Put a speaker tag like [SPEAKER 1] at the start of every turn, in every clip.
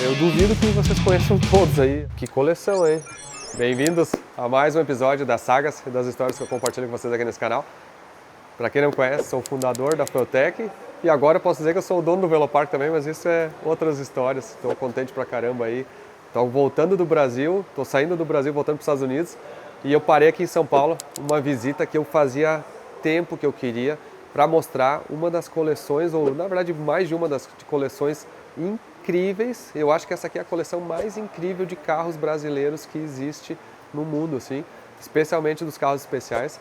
[SPEAKER 1] eu duvido que vocês conheçam todos aí. Que coleção, hein? Bem-vindos a mais um episódio das sagas e das histórias que eu compartilho com vocês aqui nesse canal. Para quem não conhece, sou o fundador da Feutech e agora eu posso dizer que eu sou o dono do Velopark também, mas isso é outras histórias. Estou contente pra caramba aí. Estou voltando do Brasil, estou saindo do Brasil, voltando para os Estados Unidos e eu parei aqui em São Paulo, uma visita que eu fazia tempo que eu queria para mostrar uma das coleções, ou na verdade mais de uma das coleções incríveis. Eu acho que essa aqui é a coleção mais incrível de carros brasileiros que existe no mundo, assim, especialmente dos carros especiais.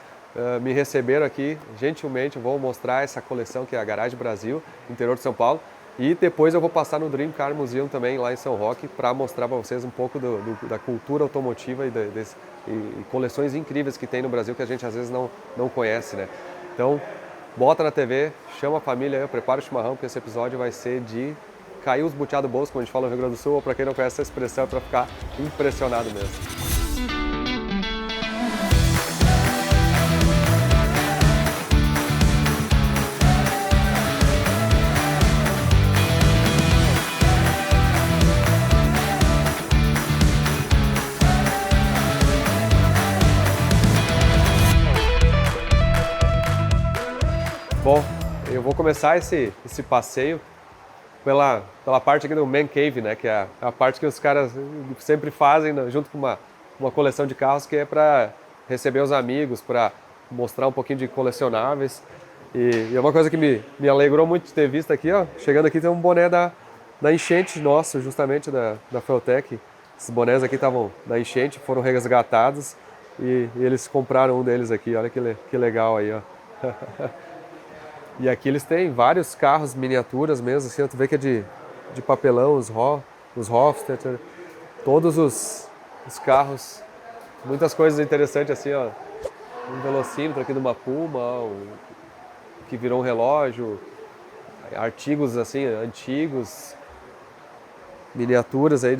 [SPEAKER 1] Me receberam aqui gentilmente, vou mostrar essa coleção que é a Garagem Brasil, interior de São Paulo. E depois eu vou passar no Dream Car Museum também, lá em São Roque, para mostrar para vocês um pouco da cultura automotiva e coleções incríveis que tem no Brasil que a gente às vezes não conhece, né? Então, bota na TV, chama a família aí, prepara o chimarrão, porque esse episódio vai ser de cair os butiá do bolso, como a gente fala no Rio Grande do Sul, ou para quem não conhece essa expressão, é para ficar impressionado mesmo. Bom, eu vou começar esse passeio pela parte aqui do Man Cave, né? Que é a parte que os caras sempre fazem, né, junto com uma coleção de carros, que é para receber os amigos, para mostrar um pouquinho de colecionáveis. E é uma coisa que me alegrou muito de ter visto aqui, ó. Chegando aqui tem um boné da enchente nosso, justamente da Feutech. Esses bonés aqui estavam na enchente, foram resgatados e eles compraram um deles aqui. Olha que legal aí, ó. E aqui eles têm vários carros, miniaturas mesmo, assim, tu vê que é de papelão, os Hofstetter, todos os carros, muitas coisas interessantes assim, ó, um velocímetro aqui de uma Puma, que virou um relógio, artigos assim, antigos, miniaturas aí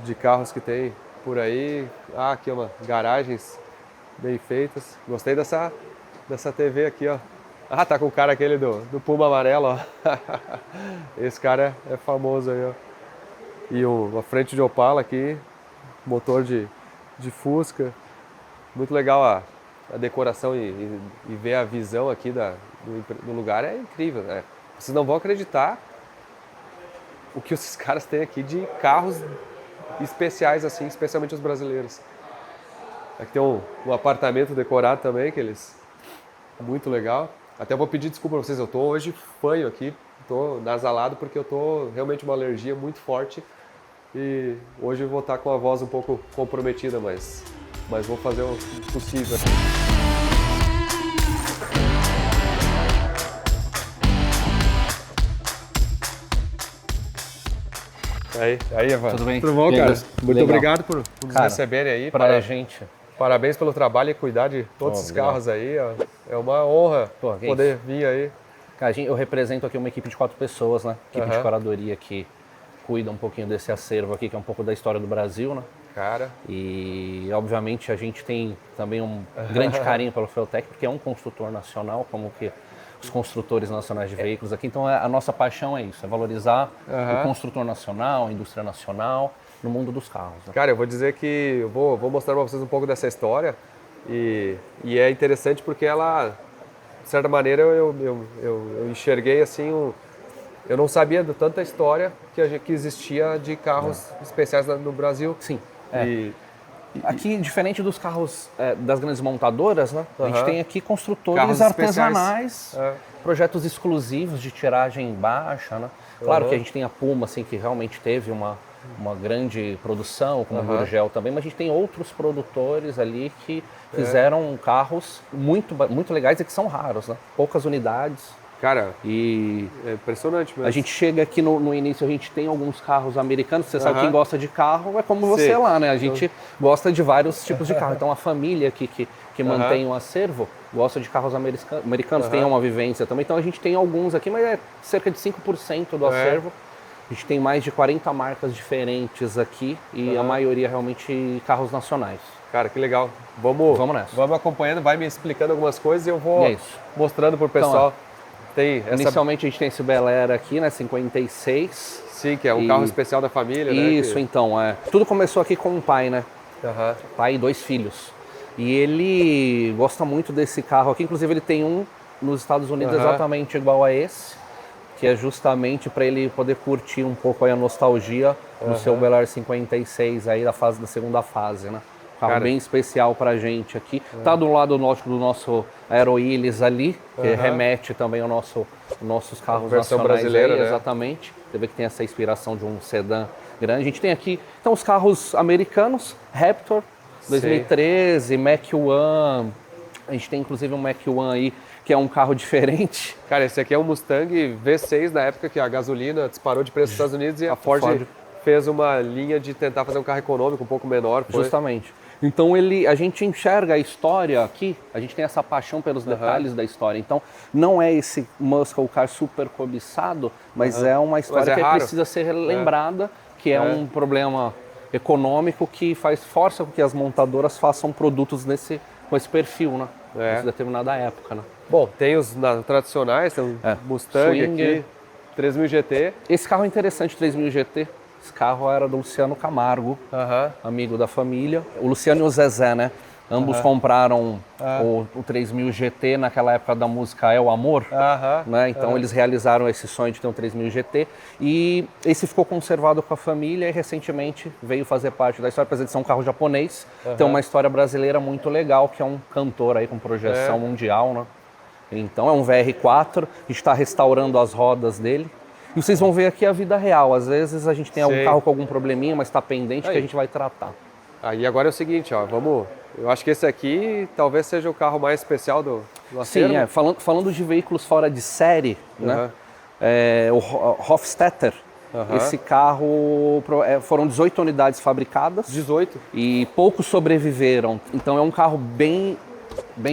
[SPEAKER 1] de carros que tem por aí. Ah, aqui garagens bem feitas, gostei dessa TV aqui, ó. Ah, tá com o cara aquele do Puma amarelo, ó. Esse cara é famoso aí, ó. E uma frente de Opala aqui, motor de Fusca. Muito legal a decoração e ver a visão aqui do lugar é incrível, né? Vocês não vão acreditar o que esses caras têm aqui de carros especiais assim, especialmente os brasileiros. Aqui tem um apartamento decorado também, muito legal. Até vou pedir desculpa para vocês, eu tô hoje fanho aqui, tô nasalado porque eu tô realmente uma alergia muito forte e hoje eu vou estar com a voz um pouco comprometida, mas vou fazer o possível. Aí, Evan.
[SPEAKER 2] Tudo bem?
[SPEAKER 1] Tudo bom, cara? Muito
[SPEAKER 2] legal.
[SPEAKER 1] Obrigado por nos receberem aí.
[SPEAKER 2] Pra gente.
[SPEAKER 1] Parabéns pelo trabalho e cuidar de todos esses carros aí. É uma honra poder vir aí.
[SPEAKER 2] Cara, eu represento aqui uma equipe de 4 pessoas, né? Equipe de curadoria que cuida um pouquinho desse acervo aqui, que é um pouco da história do Brasil, né?
[SPEAKER 1] Cara.
[SPEAKER 2] E, obviamente, a gente tem também um grande carinho pelo Feutech, porque é um construtor nacional, como que os construtores nacionais de veículos aqui. Então, a nossa paixão é isso, é valorizar o construtor nacional, a indústria nacional, no mundo dos carros. Né?
[SPEAKER 1] Cara, eu vou dizer que eu vou mostrar para vocês um pouco dessa história e é interessante porque ela, de certa maneira, eu enxerguei assim, eu não sabia de tanta história que existia de carros especiais no Brasil.
[SPEAKER 2] Sim. Aqui, diferente dos carros das grandes montadoras, né? A gente tem aqui construtores
[SPEAKER 1] carros
[SPEAKER 2] artesanais, projetos exclusivos de tiragem baixa, né? Claro que a gente tem a Puma, assim, que realmente teve uma grande produção, como o Gurgel também, mas a gente tem outros produtores ali que fizeram carros muito legais e que são raros, né? Poucas unidades.
[SPEAKER 1] Cara,
[SPEAKER 2] e
[SPEAKER 1] é impressionante mesmo.
[SPEAKER 2] A gente chega aqui no início, a gente tem alguns carros americanos, você sabe quem gosta de carro, é como você lá, né? A gente gosta de vários tipos de carro. Então a família aqui que mantém um acervo gosta de carros americanos, tem uma vivência também. Então a gente tem alguns aqui, mas é cerca de 5% do acervo. A gente tem mais de 40 marcas diferentes aqui e a maioria realmente carros nacionais.
[SPEAKER 1] Cara, que legal. Vamos
[SPEAKER 2] nessa.
[SPEAKER 1] Vamos acompanhando, vai me explicando algumas coisas e eu vou mostrando pro pessoal.
[SPEAKER 2] Então,
[SPEAKER 1] tem essa...
[SPEAKER 2] Inicialmente a gente tem esse Bel Air aqui, né, 56.
[SPEAKER 1] Sim, que é um carro especial da família, né?
[SPEAKER 2] Isso, então, Tudo começou aqui com um pai, né? Pai e 2 filhos. E ele gosta muito desse carro aqui, inclusive ele tem um nos Estados Unidos exatamente igual a esse, que é justamente para ele poder curtir um pouco aí a nostalgia do seu Bel Air 56 aí da segunda fase, né? Carro bem especial pra gente aqui. Tá do lado do nosso Aero Willys ali, que remete também ao nossos carros nacionais
[SPEAKER 1] brasileira,
[SPEAKER 2] aí,
[SPEAKER 1] né?
[SPEAKER 2] Exatamente. Você vê que tem essa inspiração de um sedã grande. A gente tem aqui, então, os carros americanos, Raptor, 2013, Mach-1. A gente tem inclusive um Mach-1 aí, que é um carro diferente.
[SPEAKER 1] Cara, esse aqui é um Mustang V6 da época que a gasolina disparou de preço nos Estados Unidos e a Ford fez uma linha de tentar fazer um carro econômico um pouco menor.
[SPEAKER 2] Justamente. Então a gente enxerga a história aqui, a gente tem essa paixão pelos detalhes da história. Então não é esse muscle car super cobiçado, mas é uma história que precisa ser lembrada, que é um problema econômico que força com que as montadoras façam produtos com esse perfil, né? Nessa determinada época, né?
[SPEAKER 1] Bom, tem os tradicionais, tem um Mustang
[SPEAKER 2] Swinger.
[SPEAKER 1] aqui, 3000 GT.
[SPEAKER 2] Esse carro é interessante, 3000 GT. Esse carro era do Luciano Camargo, amigo da família. O Luciano e o Zezé, né? Ambos compraram o 3000 GT naquela época da música É o Amor, né? Então eles realizaram esse sonho de ter um 3000 GT e esse ficou conservado com a família e recentemente veio fazer parte da história, apesar de ser um carro japonês, tem uma história brasileira muito legal, que é um cantor aí com projeção mundial, né? Então é um VR4, a gente está restaurando as rodas dele. E vocês vão ver aqui a vida real. Às vezes a gente tem algum carro com algum probleminha, mas está pendente que a gente vai tratar.
[SPEAKER 1] Aí agora é o seguinte, ó, eu acho que esse aqui talvez seja o carro mais especial do acervo.
[SPEAKER 2] Sim, falando de veículos fora de série, né? O Hofstetter, esse carro, foram 18 unidades fabricadas.
[SPEAKER 1] 18?
[SPEAKER 2] E poucos sobreviveram. Então é um carro bem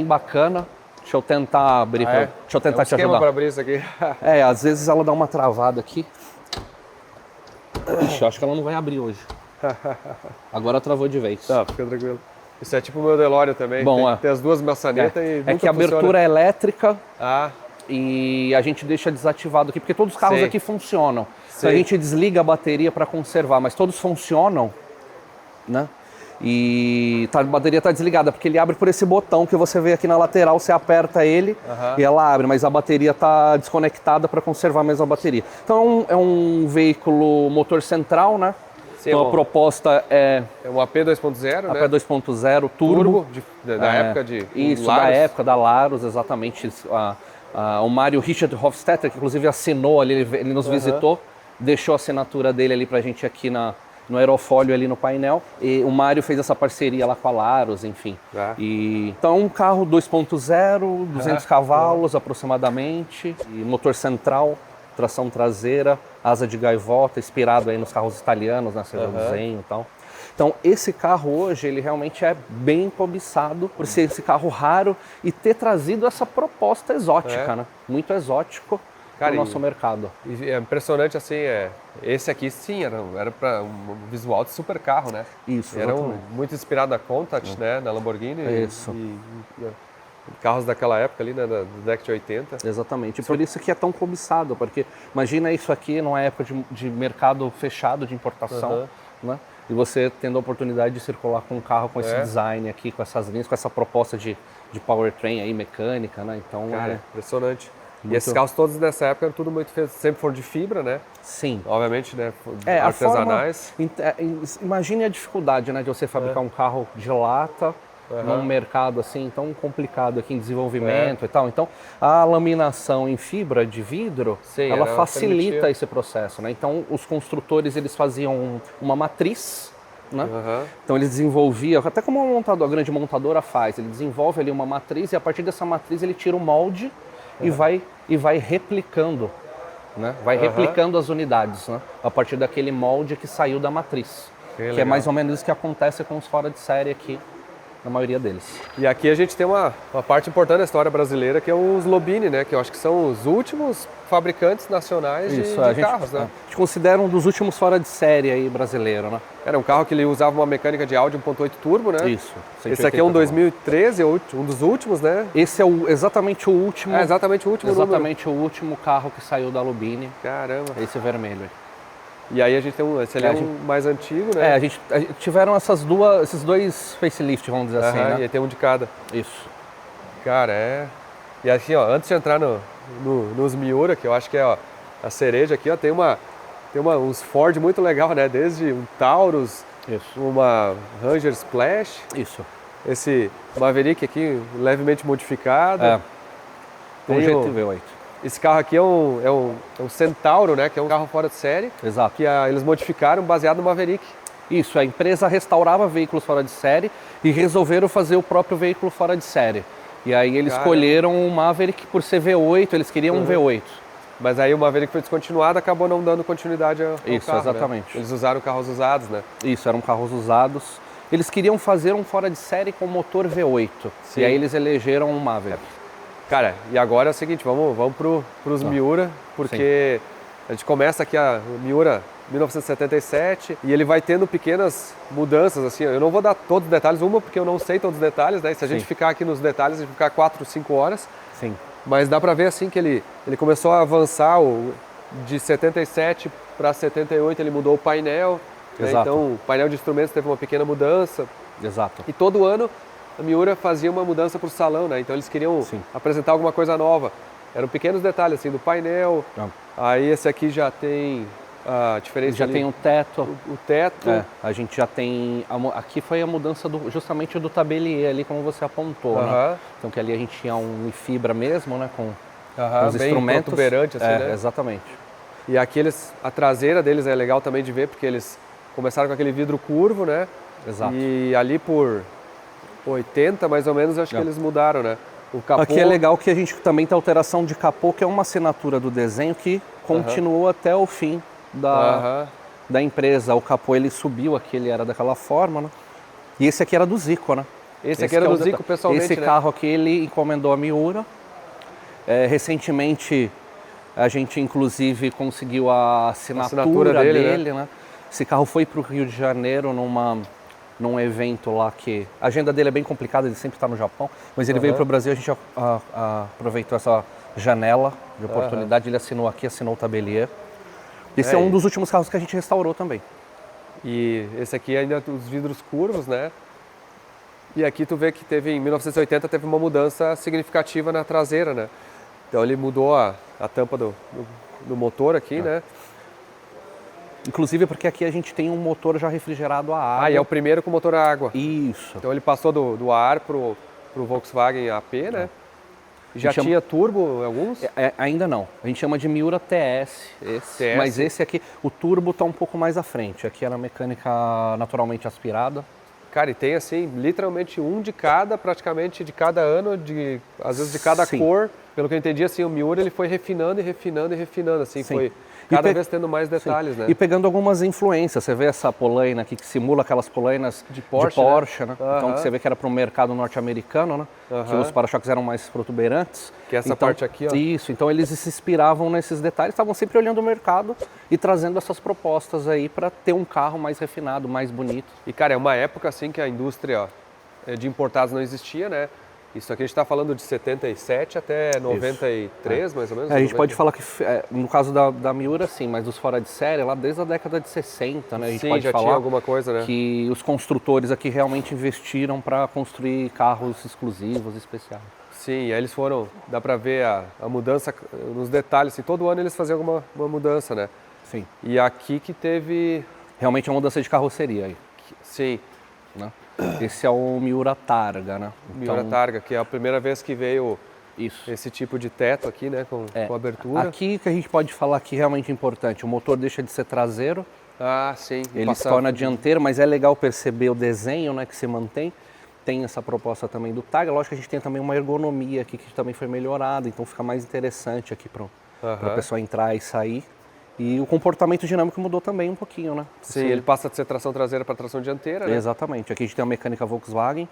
[SPEAKER 2] bacana. Deixa eu tentar abrir, deixa eu tentar te ajudar.
[SPEAKER 1] Para abrir isso aqui.
[SPEAKER 2] Às vezes ela dá uma travada aqui. Ixi, acho que ela não vai abrir hoje. Agora travou de vez.
[SPEAKER 1] Tá, fica tranquilo. Isso é tipo o meu DeLorean também.
[SPEAKER 2] Bom,
[SPEAKER 1] tem as duas maçanetas e nunca
[SPEAKER 2] que a abertura é elétrica e a gente deixa desativado aqui, porque todos os carros aqui funcionam. Então a gente desliga a bateria para conservar, mas todos funcionam, né? E a bateria está desligada, porque ele abre por esse botão que você vê aqui na lateral, você aperta ele e ela abre, mas a bateria está desconectada para conservar mesmo a bateria. Então é um veículo motor central, né? Sim, então a proposta é
[SPEAKER 1] um AP 2.0, né?
[SPEAKER 2] AP 2.0 turbo.
[SPEAKER 1] Da época de
[SPEAKER 2] Isso,
[SPEAKER 1] Laros.
[SPEAKER 2] Da época da Laros, exatamente. O Mário Richard Hofstetter, que inclusive assinou ali, ele nos visitou, deixou a assinatura dele ali pra gente aqui no aerofólio ali no painel. E o Mário fez essa parceria lá com a Laros, enfim. Então um carro 2.0, 200 cavalos aproximadamente, e motor central, tração traseira, asa de gaivota, inspirado aí nos carros italianos, né, Zenho e tal. Então esse carro hoje, ele realmente é bem cobiçado por ser esse carro raro e ter trazido essa proposta exótica, né? Muito exótico para o nosso mercado.
[SPEAKER 1] E é impressionante assim, esse aqui sim, era para um visual de super carro, né?
[SPEAKER 2] Isso,
[SPEAKER 1] era muito inspirado na Countach, né, na Lamborghini.
[SPEAKER 2] Isso.
[SPEAKER 1] Carros daquela época ali, né, da década de 80.
[SPEAKER 2] Exatamente, e por isso que é tão cobiçado, porque imagina isso aqui numa época de mercado fechado de importação, né? E você tendo a oportunidade de circular com um carro com esse design aqui, com essas linhas, com essa proposta de powertrain aí, mecânica, né? Então,
[SPEAKER 1] impressionante. E esses carros todos nessa época eram tudo muito feitos, sempre foram de fibra, né?
[SPEAKER 2] Sim.
[SPEAKER 1] Obviamente, né? Artesanais.
[SPEAKER 2] Imagine a dificuldade, né, de você fabricar um carro de lata num mercado assim tão complicado aqui em desenvolvimento e tal. Então, a laminação em fibra de vidro, ela facilita esse processo, né? Então, os construtores, eles faziam uma matriz, né? Então eles desenvolviam, até como a grande montadora faz, ele desenvolve ali uma matriz e a partir dessa matriz ele tira o molde e vai replicando, né? Vai replicando as unidades, né? A partir daquele molde que saiu da matriz. Que é mais ou menos isso que acontece com os fora de série aqui na maioria deles.
[SPEAKER 1] E aqui a gente tem uma parte importante da história brasileira, que é os Lobini, né? Que eu acho que são os últimos fabricantes nacionais de carros, né?
[SPEAKER 2] A gente considera um dos últimos fora de série aí brasileiro, né?
[SPEAKER 1] Era um carro que ele usava uma mecânica de Audi 1.8 turbo, né?
[SPEAKER 2] Isso.
[SPEAKER 1] Esse aqui é um 2013, um dos últimos, né?
[SPEAKER 2] Esse é exatamente o último.
[SPEAKER 1] É exatamente o último
[SPEAKER 2] Exatamente o último carro que saiu da Lubini.
[SPEAKER 1] Caramba.
[SPEAKER 2] Esse vermelho aí.
[SPEAKER 1] E aí a gente tem esse ali mais antigo, né?
[SPEAKER 2] A gente tiveram esses dois facelift, vamos dizer assim, né?
[SPEAKER 1] E aí tem um de cada.
[SPEAKER 2] Isso.
[SPEAKER 1] Cara, E assim, ó, antes de entrar nos Miura, que eu acho que é a cereja aqui, ó, tem uns Ford muito legal, né? Desde um Taurus, uma Ranger Splash.
[SPEAKER 2] Isso.
[SPEAKER 1] Esse Maverick aqui, levemente modificado.
[SPEAKER 2] Com GTV8.
[SPEAKER 1] Esse carro aqui é um Centauro, né? Que é um carro fora de série.
[SPEAKER 2] Exato.
[SPEAKER 1] Que eles modificaram baseado no Maverick.
[SPEAKER 2] Isso, a empresa restaurava veículos fora de série e resolveram fazer o próprio veículo fora de série. E aí eles escolheram o Maverick por ser V8, eles queriam um V8.
[SPEAKER 1] Mas aí o Maverick foi descontinuado, acabou não dando continuidade ao carro,
[SPEAKER 2] exatamente.
[SPEAKER 1] Né? Eles usaram carros usados, né?
[SPEAKER 2] Isso, eram carros usados. Eles queriam fazer um fora de série com motor V8. Sim. E aí eles elegeram um Maverick.
[SPEAKER 1] Cara, e agora é o seguinte, vamos pros Miura, porque a gente começa aqui o Miura 1977 e ele vai tendo pequenas mudanças, assim, eu não vou dar todos os detalhes, porque eu não sei todos os detalhes, né? Se a gente ficar aqui nos detalhes, a gente vai ficar 4, 5 horas.
[SPEAKER 2] Sim.
[SPEAKER 1] Mas dá pra ver, assim, que ele começou a avançar, de 77 para 78 ele mudou o painel, né? Então o painel de instrumentos teve uma pequena mudança.
[SPEAKER 2] Exato.
[SPEAKER 1] E todo ano a Miura fazia uma mudança para o salão, né? Então eles queriam apresentar alguma coisa nova. Eram pequenos detalhes, assim, do painel. Aí esse aqui já tem a diferença.
[SPEAKER 2] Já tem um teto.
[SPEAKER 1] O teto.
[SPEAKER 2] A gente já tem. Aqui foi a mudança justamente do tabelier ali, como você apontou, né? Então que ali a gente tinha um fibra mesmo, né? Com os
[SPEAKER 1] bem
[SPEAKER 2] instrumentos.
[SPEAKER 1] protuberante, assim, né?
[SPEAKER 2] Exatamente.
[SPEAKER 1] E aqui a traseira deles é legal também de ver, porque eles começaram com aquele vidro curvo, né?
[SPEAKER 2] Exato.
[SPEAKER 1] E ali por 80, mais ou menos, acho que eles mudaram, né? O capô...
[SPEAKER 2] Aqui é legal que a gente também tem alteração de capô, que é uma assinatura do desenho que continuou até o fim da empresa. O capô ele subiu aqui, ele era daquela forma, né? E esse aqui era do Zico, né?
[SPEAKER 1] Esse aqui era do Zico pessoalmente,
[SPEAKER 2] Esse carro aqui ele encomendou a Miura. Recentemente a gente inclusive conseguiu a assinatura dele, né? Esse carro foi para o Rio de Janeiro num evento lá que... A agenda dele é bem complicada, ele sempre está no Japão, mas ele veio para o Brasil, a gente aproveitou essa janela de oportunidade, ele assinou aqui, assinou o tabelier. Esse é um dos últimos carros que a gente restaurou também.
[SPEAKER 1] E esse aqui ainda os vidros curvos, né? E aqui tu vê que em 1980 teve uma mudança significativa na traseira, né? Então ele mudou a tampa do motor aqui, né?
[SPEAKER 2] Inclusive porque aqui a gente tem um motor já refrigerado a água.
[SPEAKER 1] E é o primeiro com motor a água.
[SPEAKER 2] Isso.
[SPEAKER 1] Então ele passou do ar pro Volkswagen AP, né? Já tinha turbo alguns?
[SPEAKER 2] Ainda não. A gente chama de Miura TS, mas esse aqui, o turbo está um pouco mais à frente. Aqui era mecânica naturalmente aspirada.
[SPEAKER 1] Cara, e tem assim, literalmente um de cada, praticamente de cada ano, às vezes de cada cor. Pelo que eu entendi, assim, o Miura ele foi refinando e refinando e refinando, assim, foi cada vez tendo mais detalhes, né?
[SPEAKER 2] E pegando algumas influências, você vê essa polaina aqui que simula aquelas polainas de Porsche, né? Então você vê que era para o mercado norte-americano, né? Que os para-choques eram mais protuberantes.
[SPEAKER 1] Que é essa parte aqui, ó.
[SPEAKER 2] Isso, então eles se inspiravam nesses detalhes, estavam sempre olhando o mercado e trazendo essas propostas aí para ter um carro mais refinado, mais bonito.
[SPEAKER 1] E cara, é uma época assim que a indústria de importados não existia, né? Isso aqui a gente está falando de 77 até 93, mais ou menos?
[SPEAKER 2] A gente pode falar que, no caso da Miura, sim, mas dos fora de série, lá desde a década de 60, né? A gente pode falar
[SPEAKER 1] tinha alguma coisa, né?
[SPEAKER 2] Que os construtores aqui realmente investiram para construir carros exclusivos, especiais.
[SPEAKER 1] Sim, e aí eles foram, dá para ver a mudança nos detalhes, assim, todo ano eles faziam alguma mudança, né?
[SPEAKER 2] Sim.
[SPEAKER 1] E aqui que teve...
[SPEAKER 2] Realmente é uma mudança de carroceria aí.
[SPEAKER 1] Sim.
[SPEAKER 2] Né? Esse é o Miura Targa, né?
[SPEAKER 1] Miura Targa, que é a primeira vez que veio esse tipo de teto aqui, né, com abertura.
[SPEAKER 2] Aqui que a gente pode falar que realmente é importante, o motor deixa de ser traseiro.
[SPEAKER 1] Sim.
[SPEAKER 2] Ele se torna dianteiro, mas é legal perceber o desenho, né, que se mantém. Tem essa proposta também do Targa. Lógico que a gente tem também uma ergonomia aqui que também foi melhorada, então fica mais interessante aqui para o pessoal entrar e sair. E o comportamento dinâmico mudou também um pouquinho, né?
[SPEAKER 1] Sim, ele passa de ser tração traseira para tração dianteira, né?
[SPEAKER 2] Exatamente. Aqui a gente tem a mecânica Volkswagen.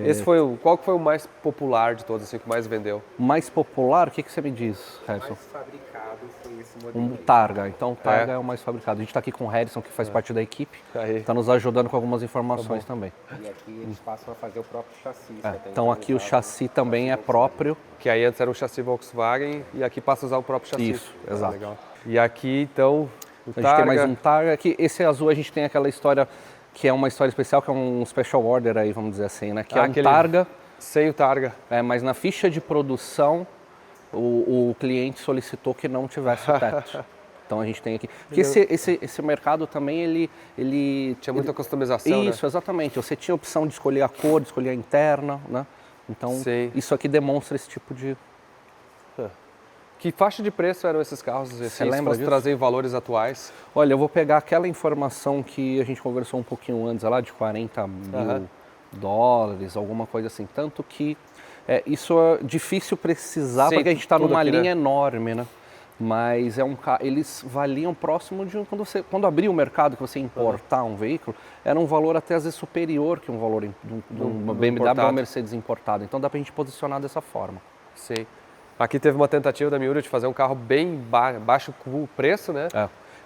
[SPEAKER 1] Esse qual que foi o mais popular de todos, assim, que mais vendeu?
[SPEAKER 2] Mais popular, o que você me diz, Harrison?
[SPEAKER 3] O mais fabricado foi esse modelo.
[SPEAKER 2] Um Targa, então o Targa é o mais fabricado. A gente está aqui com o Harrison, que faz parte da equipe, está nos ajudando com algumas informações também.
[SPEAKER 3] E aqui eles passam a fazer o próprio chassi.
[SPEAKER 2] Então aqui o chassi também é próprio.
[SPEAKER 1] Que aí antes era um chassi Volkswagen e aqui passa a usar o próprio chassi.
[SPEAKER 2] Isso, exato.
[SPEAKER 1] Legal. E aqui, então, o
[SPEAKER 2] A
[SPEAKER 1] Targa...
[SPEAKER 2] gente tem mais um Targa. Aqui, esse azul a gente tem aquela história, que é uma história especial, que é um special order aí, vamos dizer assim, né? Que é um Targa.
[SPEAKER 1] Sem o Targa.
[SPEAKER 2] Mas na ficha de produção, o cliente solicitou que não tivesse o teto. Então a gente tem aqui. Porque esse mercado também, ele
[SPEAKER 1] tinha muita customização, né?
[SPEAKER 2] Isso, exatamente. Você tinha a opção de escolher a cor, de escolher a interna, né? Então, isso aqui demonstra esse tipo de...
[SPEAKER 1] Que faixa de preço eram esses carros?
[SPEAKER 2] Você lembra disso?
[SPEAKER 1] Trazer em valores atuais?
[SPEAKER 2] Olha, eu vou pegar aquela informação que a gente conversou um pouquinho antes, lá de 40 mil dólares, alguma coisa assim. Tanto que isso é difícil precisar, porque a gente está numa linha enorme, né? Mas eles valiam próximo de... Quando abrir o mercado, que você importar um veículo, era um valor até às vezes superior que um valor de uma BMW ou uma Mercedes importada. Então dá pra gente posicionar dessa forma.
[SPEAKER 1] Sim. Aqui teve uma tentativa da Miura de fazer um carro bem baixo preço, né?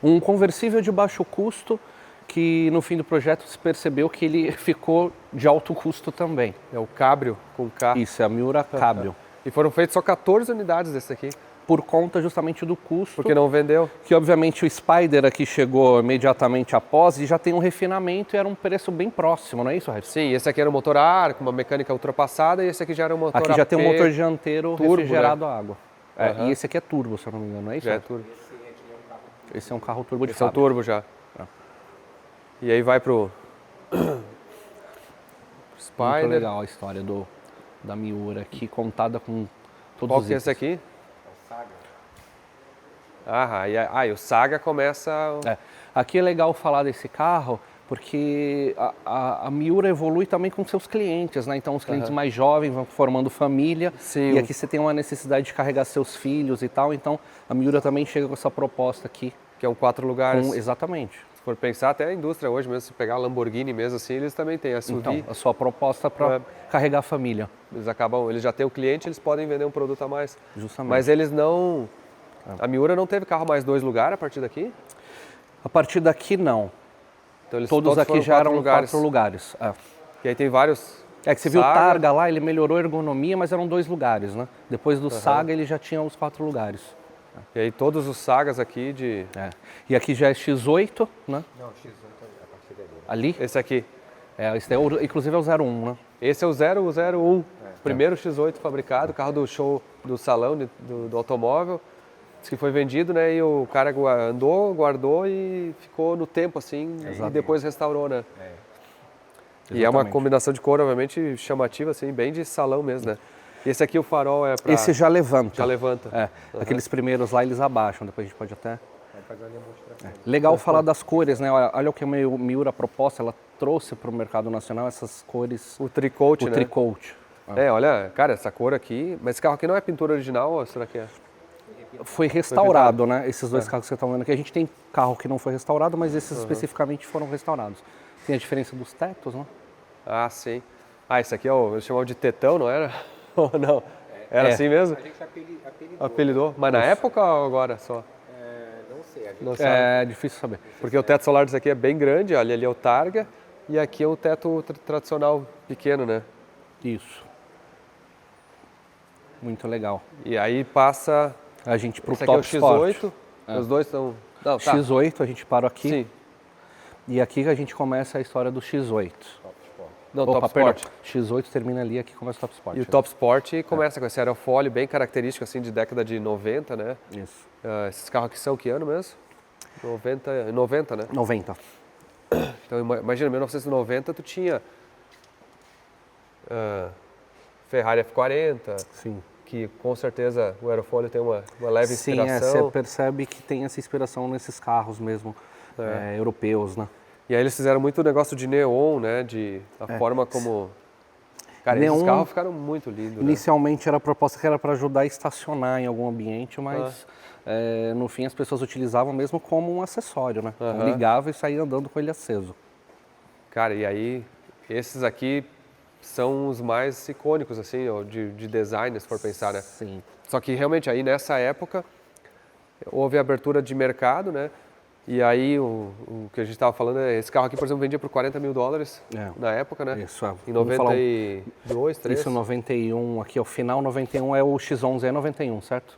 [SPEAKER 2] Um conversível de baixo custo, que no fim do projeto se percebeu que ele ficou de alto custo também.
[SPEAKER 1] É o Cabrio com K.
[SPEAKER 2] Isso, é a Miura Cabrio.
[SPEAKER 1] E foram feitas só 14 unidades desse aqui.
[SPEAKER 2] Por conta justamente do custo.
[SPEAKER 1] Porque não vendeu.
[SPEAKER 2] Que obviamente o Spider aqui chegou imediatamente após e já tem um refinamento e era um preço bem próximo, não é isso, Harrison?
[SPEAKER 1] Sim, esse aqui era um motor a ar, com uma mecânica ultrapassada, e esse aqui já era um motor
[SPEAKER 2] Aqui já tem um motor dianteiro
[SPEAKER 1] turbo,
[SPEAKER 2] refrigerado a água. E esse aqui é turbo, se eu não me engano, não é isso?
[SPEAKER 1] Já é turbo.
[SPEAKER 2] Esse é um carro turbo de
[SPEAKER 1] fábrica. Esse é o turbo já. E aí vai pro Spider.
[SPEAKER 2] Muito legal a história da Miura aqui, contada com todos os itens.
[SPEAKER 1] Qual que é esse aqui? E o Saga começa...
[SPEAKER 2] Aqui é legal falar desse carro, porque a Miura evolui também com seus clientes, né? Então os clientes mais jovens vão formando família.
[SPEAKER 1] Sim.
[SPEAKER 2] E aqui você tem uma necessidade de carregar seus filhos e tal. Então a Miura também chega com essa proposta aqui.
[SPEAKER 1] Que é um 4 lugares.
[SPEAKER 2] Exatamente.
[SPEAKER 1] Se for pensar, até a indústria hoje mesmo, se pegar a Lamborghini mesmo assim, eles também têm a SUV.
[SPEAKER 2] Então, a sua proposta para carregar a família.
[SPEAKER 1] Eles já têm o cliente, eles podem vender um produto a mais.
[SPEAKER 2] Justamente.
[SPEAKER 1] Mas eles não... A Miura não teve carro mais 2 lugares a partir daqui?
[SPEAKER 2] A partir daqui, não.
[SPEAKER 1] Então,
[SPEAKER 2] todos aqui já eram 4 lugares.
[SPEAKER 1] E aí tem vários...
[SPEAKER 2] que você viu o Targa lá, ele melhorou a ergonomia, mas eram 2 lugares, né? Depois do Saga, ele já tinha os 4 lugares.
[SPEAKER 1] E aí todos os Sagas aqui de...
[SPEAKER 2] E aqui já é X8, né?
[SPEAKER 3] Não, X8 é a partir dali.
[SPEAKER 2] Ali?
[SPEAKER 1] Esse aqui.
[SPEAKER 2] Esse inclusive é o 01, né?
[SPEAKER 1] Esse é o 001. Primeiro X8 fabricado, carro do show, do salão do automóvel. Diz que foi vendido, né? E o cara andou, guardou e ficou no tempo, assim, e depois restaurou, né? E é uma combinação de cor, obviamente, chamativa, assim, bem de salão mesmo, né? E esse aqui, o farol é pra...
[SPEAKER 2] Esse já levanta.
[SPEAKER 1] Já levanta.
[SPEAKER 2] Aqueles primeiros lá, eles abaixam, depois a gente pode até... Legal falar das cores, né? Olha o que a Miura proposta, ela trouxe para o mercado nacional essas cores...
[SPEAKER 1] O tricoat, né?
[SPEAKER 2] O tricoat.
[SPEAKER 1] Olha, cara, essa cor aqui... Mas esse carro aqui não é pintura original, ou será que é?
[SPEAKER 2] Foi restaurado, né? Esses dois carros que você está vendo aqui. A gente tem carro que não foi restaurado, mas esses especificamente foram restaurados. Tem a diferença dos tetos, né?
[SPEAKER 1] Ah, sim. Esse aqui eles chamavam de tetão, não era? Ou não? Era assim mesmo?
[SPEAKER 3] A gente
[SPEAKER 1] apelidou. Mas na época ou agora só?
[SPEAKER 3] Não sei.
[SPEAKER 1] Não sabe.
[SPEAKER 2] É difícil saber.
[SPEAKER 1] Porque o teto solar desse aqui é bem grande, olha, ali é o Targa, e aqui é o teto tradicional pequeno, né?
[SPEAKER 2] Isso. Muito legal.
[SPEAKER 1] E aí passa...
[SPEAKER 2] A gente pro
[SPEAKER 1] Esse
[SPEAKER 2] Top
[SPEAKER 1] aqui é o X8,
[SPEAKER 2] Sport.
[SPEAKER 1] Os dois estão...
[SPEAKER 2] X8, a gente parou aqui.
[SPEAKER 1] Sim.
[SPEAKER 2] E aqui que a gente começa a história do X8.
[SPEAKER 1] Não, Top Sport.
[SPEAKER 2] X8 termina ali, aqui começa o Top Sport.
[SPEAKER 1] E o Top Sport começa com esse aerofólio bem característico, assim, de década de 90, né?
[SPEAKER 2] Isso.
[SPEAKER 1] Esses carros aqui são que ano mesmo? 90, né?
[SPEAKER 2] 90.
[SPEAKER 1] Então, imagina, em 1990 tu tinha Ferrari F40,
[SPEAKER 2] Sim.
[SPEAKER 1] que com certeza o aerofólio tem uma leve inspiração.
[SPEAKER 2] Sim, você percebe que tem essa inspiração nesses carros mesmo, europeus, né?
[SPEAKER 1] E aí eles fizeram muito negócio de neon, né? A forma como... Cara,
[SPEAKER 2] neon,
[SPEAKER 1] esses carros ficaram muito lindos,
[SPEAKER 2] inicialmente era a proposta que era para ajudar a estacionar em algum ambiente, mas no fim as pessoas utilizavam mesmo como um acessório, né? Ligava e saía andando com ele aceso.
[SPEAKER 1] Cara, e aí esses aqui são os mais icônicos, assim, ó, de design, se for pensar, né?
[SPEAKER 2] Sim.
[SPEAKER 1] Só que realmente aí nessa época houve abertura de mercado, né? E aí o que a gente estava falando é, esse carro aqui, por exemplo, vendia por $40 mil na época, né?
[SPEAKER 2] Isso,
[SPEAKER 1] Em
[SPEAKER 2] vamos falar
[SPEAKER 1] 92, 3.
[SPEAKER 2] Isso, 91, aqui, o final 91 é o X11 E91, certo?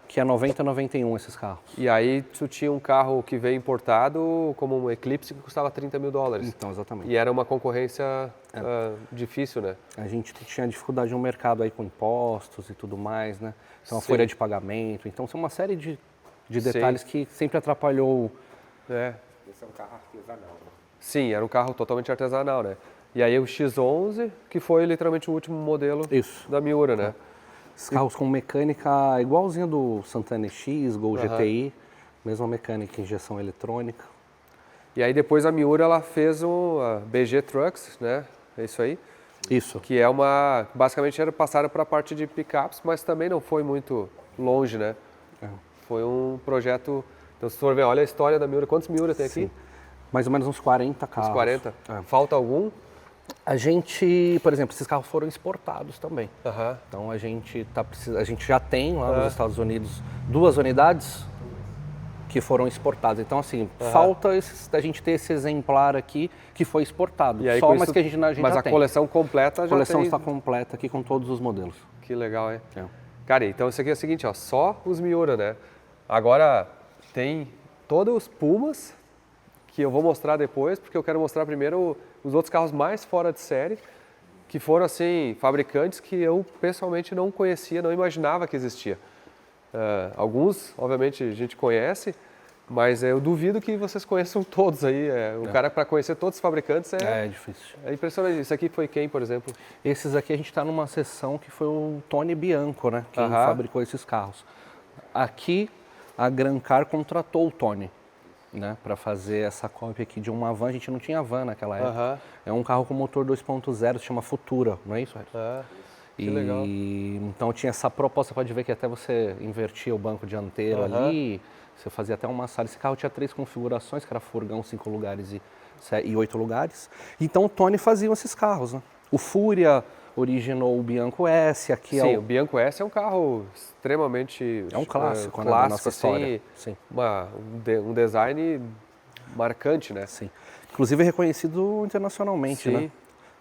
[SPEAKER 2] Que é 90, 91 esses carros.
[SPEAKER 1] E aí tu tinha um carro que veio importado como um Eclipse que custava $30 mil.
[SPEAKER 2] Então, exatamente.
[SPEAKER 1] E era uma concorrência difícil, né?
[SPEAKER 2] A gente tinha dificuldade no mercado aí com impostos e tudo mais, né? Então, a
[SPEAKER 1] Sim.
[SPEAKER 2] folha de pagamento. Então, são uma série de detalhes
[SPEAKER 1] Sim.
[SPEAKER 2] que sempre atrapalhou.
[SPEAKER 1] É.
[SPEAKER 3] Esse é um carro artesanal, né?
[SPEAKER 1] Sim, era um carro totalmente artesanal, né? E aí o X11, que foi literalmente o último modelo
[SPEAKER 2] Isso.
[SPEAKER 1] da Miura, né?
[SPEAKER 2] Esses carros com mecânica igualzinha do Santana X, Gol GTI, mesma mecânica, injeção eletrônica.
[SPEAKER 1] E aí depois a Miura ela fez a BG Trucks, né? É isso aí.
[SPEAKER 2] Isso.
[SPEAKER 1] Que é uma... Basicamente era passaram para a parte de pickups, mas também não foi muito longe, né? Foi um projeto... Então se for ver, olha a história da Miura. Quantos Miura tem aqui?
[SPEAKER 2] Mais ou menos uns 40 carros.
[SPEAKER 1] Uns 40? Falta algum?
[SPEAKER 2] A gente, por exemplo, esses carros foram exportados também.
[SPEAKER 1] Aham.
[SPEAKER 2] Então a gente já tem lá nos Estados Unidos 2 unidades que foram exportadas. Então assim, falta a gente ter esse exemplar aqui que foi exportado.
[SPEAKER 1] E aí,
[SPEAKER 2] Só,
[SPEAKER 1] com
[SPEAKER 2] mas
[SPEAKER 1] isso-
[SPEAKER 2] que a gente
[SPEAKER 1] Mas
[SPEAKER 2] já
[SPEAKER 1] a
[SPEAKER 2] tem.
[SPEAKER 1] coleção completa
[SPEAKER 2] A
[SPEAKER 1] já
[SPEAKER 2] coleção
[SPEAKER 1] tem.
[SPEAKER 2] está completa aqui com todos os modelos.
[SPEAKER 1] Que legal, hein?
[SPEAKER 2] É.
[SPEAKER 1] Cara, então isso aqui é o seguinte, ó, só os Miura, né? Agora tem todos os Pumas, que eu vou mostrar depois, porque eu quero mostrar primeiro os outros carros mais fora de série, que foram, assim, fabricantes que eu pessoalmente não conhecia, não imaginava que existia. Alguns, obviamente, a gente conhece, mas eu duvido que vocês conheçam todos aí. O cara, para conhecer todos os fabricantes,
[SPEAKER 2] É difícil.
[SPEAKER 1] é impressionante. Isso aqui foi quem, por exemplo?
[SPEAKER 2] Esses aqui a gente está numa seção que foi o Tony Bianco, né? Quem
[SPEAKER 1] Aham.
[SPEAKER 2] fabricou esses carros. Aqui a Grancar contratou o Tony, né? Para fazer essa cópia aqui de uma van. A gente não tinha van naquela época.
[SPEAKER 1] Aham.
[SPEAKER 2] É um carro com motor 2.0, se chama Futura, não é isso, Harrison?
[SPEAKER 1] Que legal.
[SPEAKER 2] Então tinha essa proposta, pode ver que até você invertia o banco dianteiro ali, você fazia até uma sala. Esse carro tinha 3 configurações, que era furgão, 5 lugares e 8 lugares. Então o Tony fazia esses carros, né? O Fúria originou o Bianco S, aqui
[SPEAKER 1] Sim,
[SPEAKER 2] é
[SPEAKER 1] o Bianco S é um carro extremamente
[SPEAKER 2] um clássico, né, da
[SPEAKER 1] clássico,
[SPEAKER 2] nossa
[SPEAKER 1] assim,
[SPEAKER 2] história. Sim.
[SPEAKER 1] Um design marcante, né?
[SPEAKER 2] Sim. Inclusive reconhecido internacionalmente,
[SPEAKER 1] Sim.
[SPEAKER 2] né?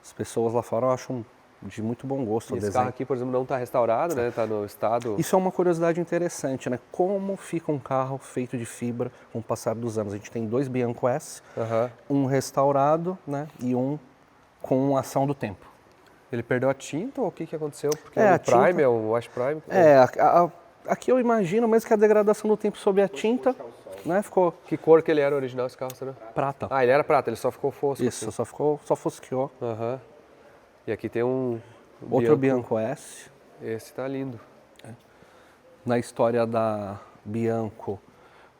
[SPEAKER 2] As pessoas lá fora acham de muito bom gosto o
[SPEAKER 1] Esse
[SPEAKER 2] design.
[SPEAKER 1] carro aqui, por exemplo, não está restaurado, né? Está no estado...
[SPEAKER 2] Isso é uma curiosidade interessante, né? Como fica um carro feito de fibra com o passar dos anos. A gente tem 2 Bianco S, um restaurado, né? E um com ação do tempo.
[SPEAKER 1] Ele perdeu a tinta ou o que aconteceu? Porque
[SPEAKER 2] É,
[SPEAKER 1] o
[SPEAKER 2] a
[SPEAKER 1] Prime,
[SPEAKER 2] tinta-
[SPEAKER 1] o Wash Prime...
[SPEAKER 2] Aqui eu imagino mesmo que a degradação do tempo sob a tinta, né? Ficou
[SPEAKER 1] Que cor que ele era original, esse carro, será?
[SPEAKER 2] prata.
[SPEAKER 1] Ah, ele era prata, ele só ficou fosco.
[SPEAKER 2] Isso,
[SPEAKER 1] assim.
[SPEAKER 2] só fosqueou.
[SPEAKER 1] Aham. E aqui tem um
[SPEAKER 2] Outro Bianco S.
[SPEAKER 1] Esse tá lindo.
[SPEAKER 2] Na história da Bianco,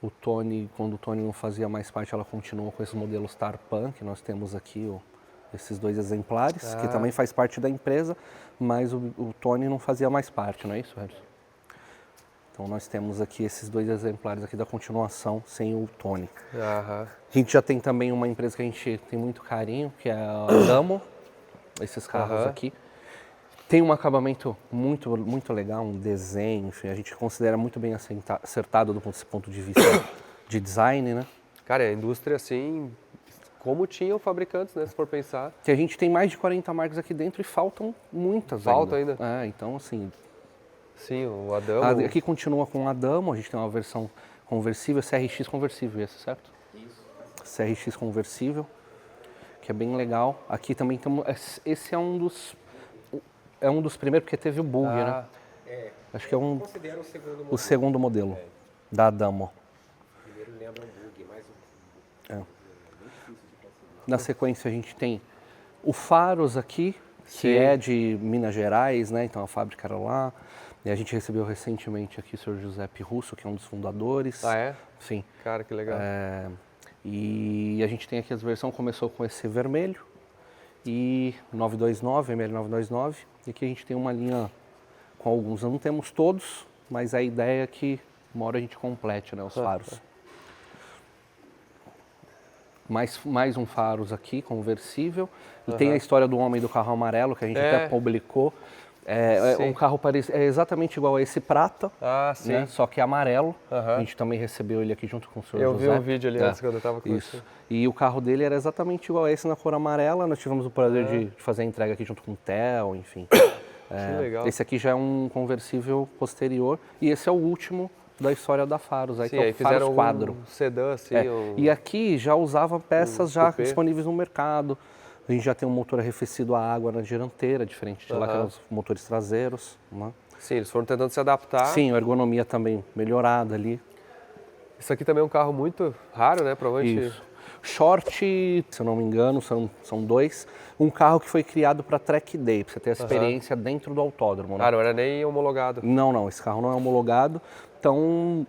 [SPEAKER 2] o Tony, quando o Tony não fazia mais parte, ela continuou com esses modelos Tarpan, que nós temos aqui, esses 2 exemplares, que também faz parte da empresa, mas o Tony não fazia mais parte, não é isso, Harrison? Então nós temos aqui esses 2 exemplares aqui da continuação sem o Tony.
[SPEAKER 1] Aham.
[SPEAKER 2] A gente já tem também uma empresa que a gente tem muito carinho, que é a Damo, esses carros aqui. Tem um acabamento muito, muito legal, um desenho, enfim, a gente considera muito bem acertado do ponto de vista de design, né?
[SPEAKER 1] Cara, a indústria, assim, como tinham fabricantes, né? Se for pensar.
[SPEAKER 2] Que a gente tem mais de 40 marcas aqui dentro e faltam muitas
[SPEAKER 1] Falta ainda?
[SPEAKER 2] Então, assim,
[SPEAKER 1] Sim, o Adamo.
[SPEAKER 2] aqui continua com a Damo, a gente tem uma versão conversível, CRX conversível, esse, certo? Isso. CRX conversível, que é bem legal. Aqui também temos, esse é um dos primeiros, porque teve o bug, né? Acho que é
[SPEAKER 3] Considero o segundo modelo.
[SPEAKER 2] o segundo modelo da Damo.
[SPEAKER 3] O primeiro lembra um bug, mais um.
[SPEAKER 2] Na sequência a gente tem o Faros aqui, que
[SPEAKER 1] Sim.
[SPEAKER 2] é de Minas Gerais, né? Então a fábrica era lá. E a gente recebeu recentemente aqui o Sr. Giuseppe Russo, que é um dos fundadores.
[SPEAKER 1] Ah, é?
[SPEAKER 2] Sim.
[SPEAKER 1] Cara, que legal.
[SPEAKER 2] E a gente tem aqui as versões, começou com esse vermelho e 929, ML929. E aqui a gente tem uma linha com alguns, não temos todos, mas a ideia é que uma hora a gente complete, né, os faros. mais um faros aqui, conversível. E tem a história do homem do carro amarelo, que a gente até publicou. É um carro é exatamente igual a esse prata, né? Só que amarelo. A gente também recebeu ele aqui junto com o senhor José.
[SPEAKER 1] Eu vi um vídeo ali antes quando eu estava com
[SPEAKER 2] isso. E o carro dele era exatamente igual a esse na cor amarela. Nós tivemos o prazer de fazer a entrega aqui junto com o Theo, enfim.
[SPEAKER 1] Que legal.
[SPEAKER 2] Esse aqui já é um conversível posterior e esse é o último da história da Faros, aí,
[SPEAKER 1] Sim,
[SPEAKER 2] que é o
[SPEAKER 1] aí fizeram
[SPEAKER 2] Faros quadro.
[SPEAKER 1] um sedã, assim.
[SPEAKER 2] E aqui já usava peças já disponíveis no mercado. A gente já tem um motor arrefecido a água na dianteira, diferente de lá que eram os motores traseiros. Né?
[SPEAKER 1] Sim, eles foram tentando se adaptar.
[SPEAKER 2] Sim, a ergonomia também melhorada ali.
[SPEAKER 1] Isso aqui também é um carro muito raro, né? Provavelmente.
[SPEAKER 2] Isso. Short, se eu não me engano, são dois. Um carro que foi criado para track day, para você ter a experiência dentro do autódromo. Né?
[SPEAKER 1] Ah, não era nem homologado.
[SPEAKER 2] Não, esse carro não é homologado. Então,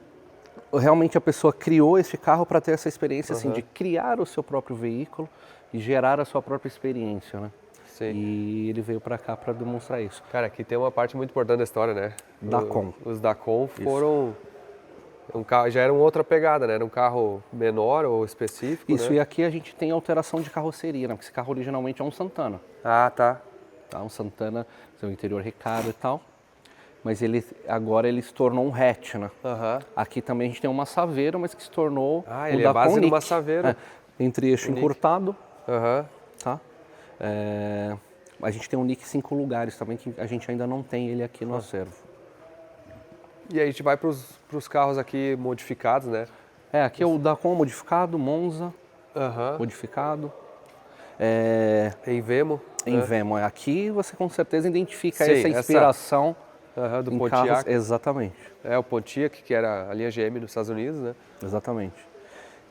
[SPEAKER 2] realmente a pessoa criou esse carro para ter essa experiência assim, de criar o seu próprio veículo e gerar a sua própria experiência, né?
[SPEAKER 1] Sim.
[SPEAKER 2] E ele veio para cá para demonstrar isso.
[SPEAKER 1] Cara, aqui tem uma parte muito importante da história, né?
[SPEAKER 2] Dacon.
[SPEAKER 1] Os Dacon foram... Um carro, já era uma outra pegada, né? Era um carro menor ou específico,
[SPEAKER 2] Isso,
[SPEAKER 1] né?
[SPEAKER 2] e aqui a gente tem alteração de carroceria, né? Porque esse carro originalmente é um Santana.
[SPEAKER 1] Ah, tá.
[SPEAKER 2] Um Santana, seu interior Recaro e tal. Mas agora ele se tornou um hatch, né? Aqui também a gente tem uma Saveiro, mas que se tornou
[SPEAKER 1] ele é base de uma Saveiro.
[SPEAKER 2] Entre eixo encurtado,
[SPEAKER 1] Aham.
[SPEAKER 2] tá? A gente tem um Nick 5 lugares também, que a gente ainda não tem ele aqui no acervo.
[SPEAKER 1] E aí a gente vai para os carros aqui modificados, né?
[SPEAKER 2] Aqui é o Dacon modificado, Monza modificado.
[SPEAKER 1] Em Vemo.
[SPEAKER 2] Em Vemo. Aqui você com certeza identifica
[SPEAKER 1] Sim,
[SPEAKER 2] essa inspiração
[SPEAKER 1] do
[SPEAKER 2] em
[SPEAKER 1] Pontiac.
[SPEAKER 2] carros. Exatamente.
[SPEAKER 1] O Pontiac, que era a linha GM nos Estados Unidos, né?
[SPEAKER 2] Exatamente.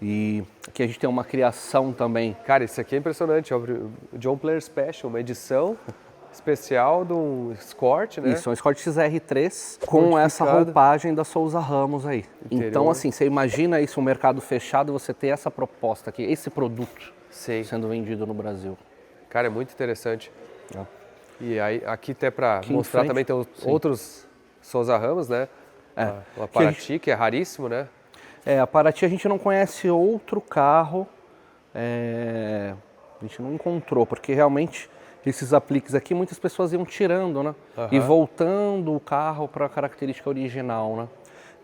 [SPEAKER 2] E aqui a gente tem uma criação também.
[SPEAKER 1] Cara, isso aqui é impressionante. O John Player Special, uma edição especial de um Escort, né?
[SPEAKER 2] Isso, um Escort XR3 com essa roupagem da Souza Ramos aí.
[SPEAKER 1] Interior.
[SPEAKER 2] Então, assim, você imagina isso, um mercado fechado, você ter essa proposta aqui, esse produto sendo vendido no Brasil.
[SPEAKER 1] Cara, é muito interessante. E aí, aqui até para mostrar também, tem outros Souza Ramos, né? O Paraty, que é raríssimo, né?
[SPEAKER 2] A Paraty a gente não conhece outro carro, a gente não encontrou, porque realmente esses apliques aqui muitas pessoas iam tirando, né? E voltando o carro para a característica original, né?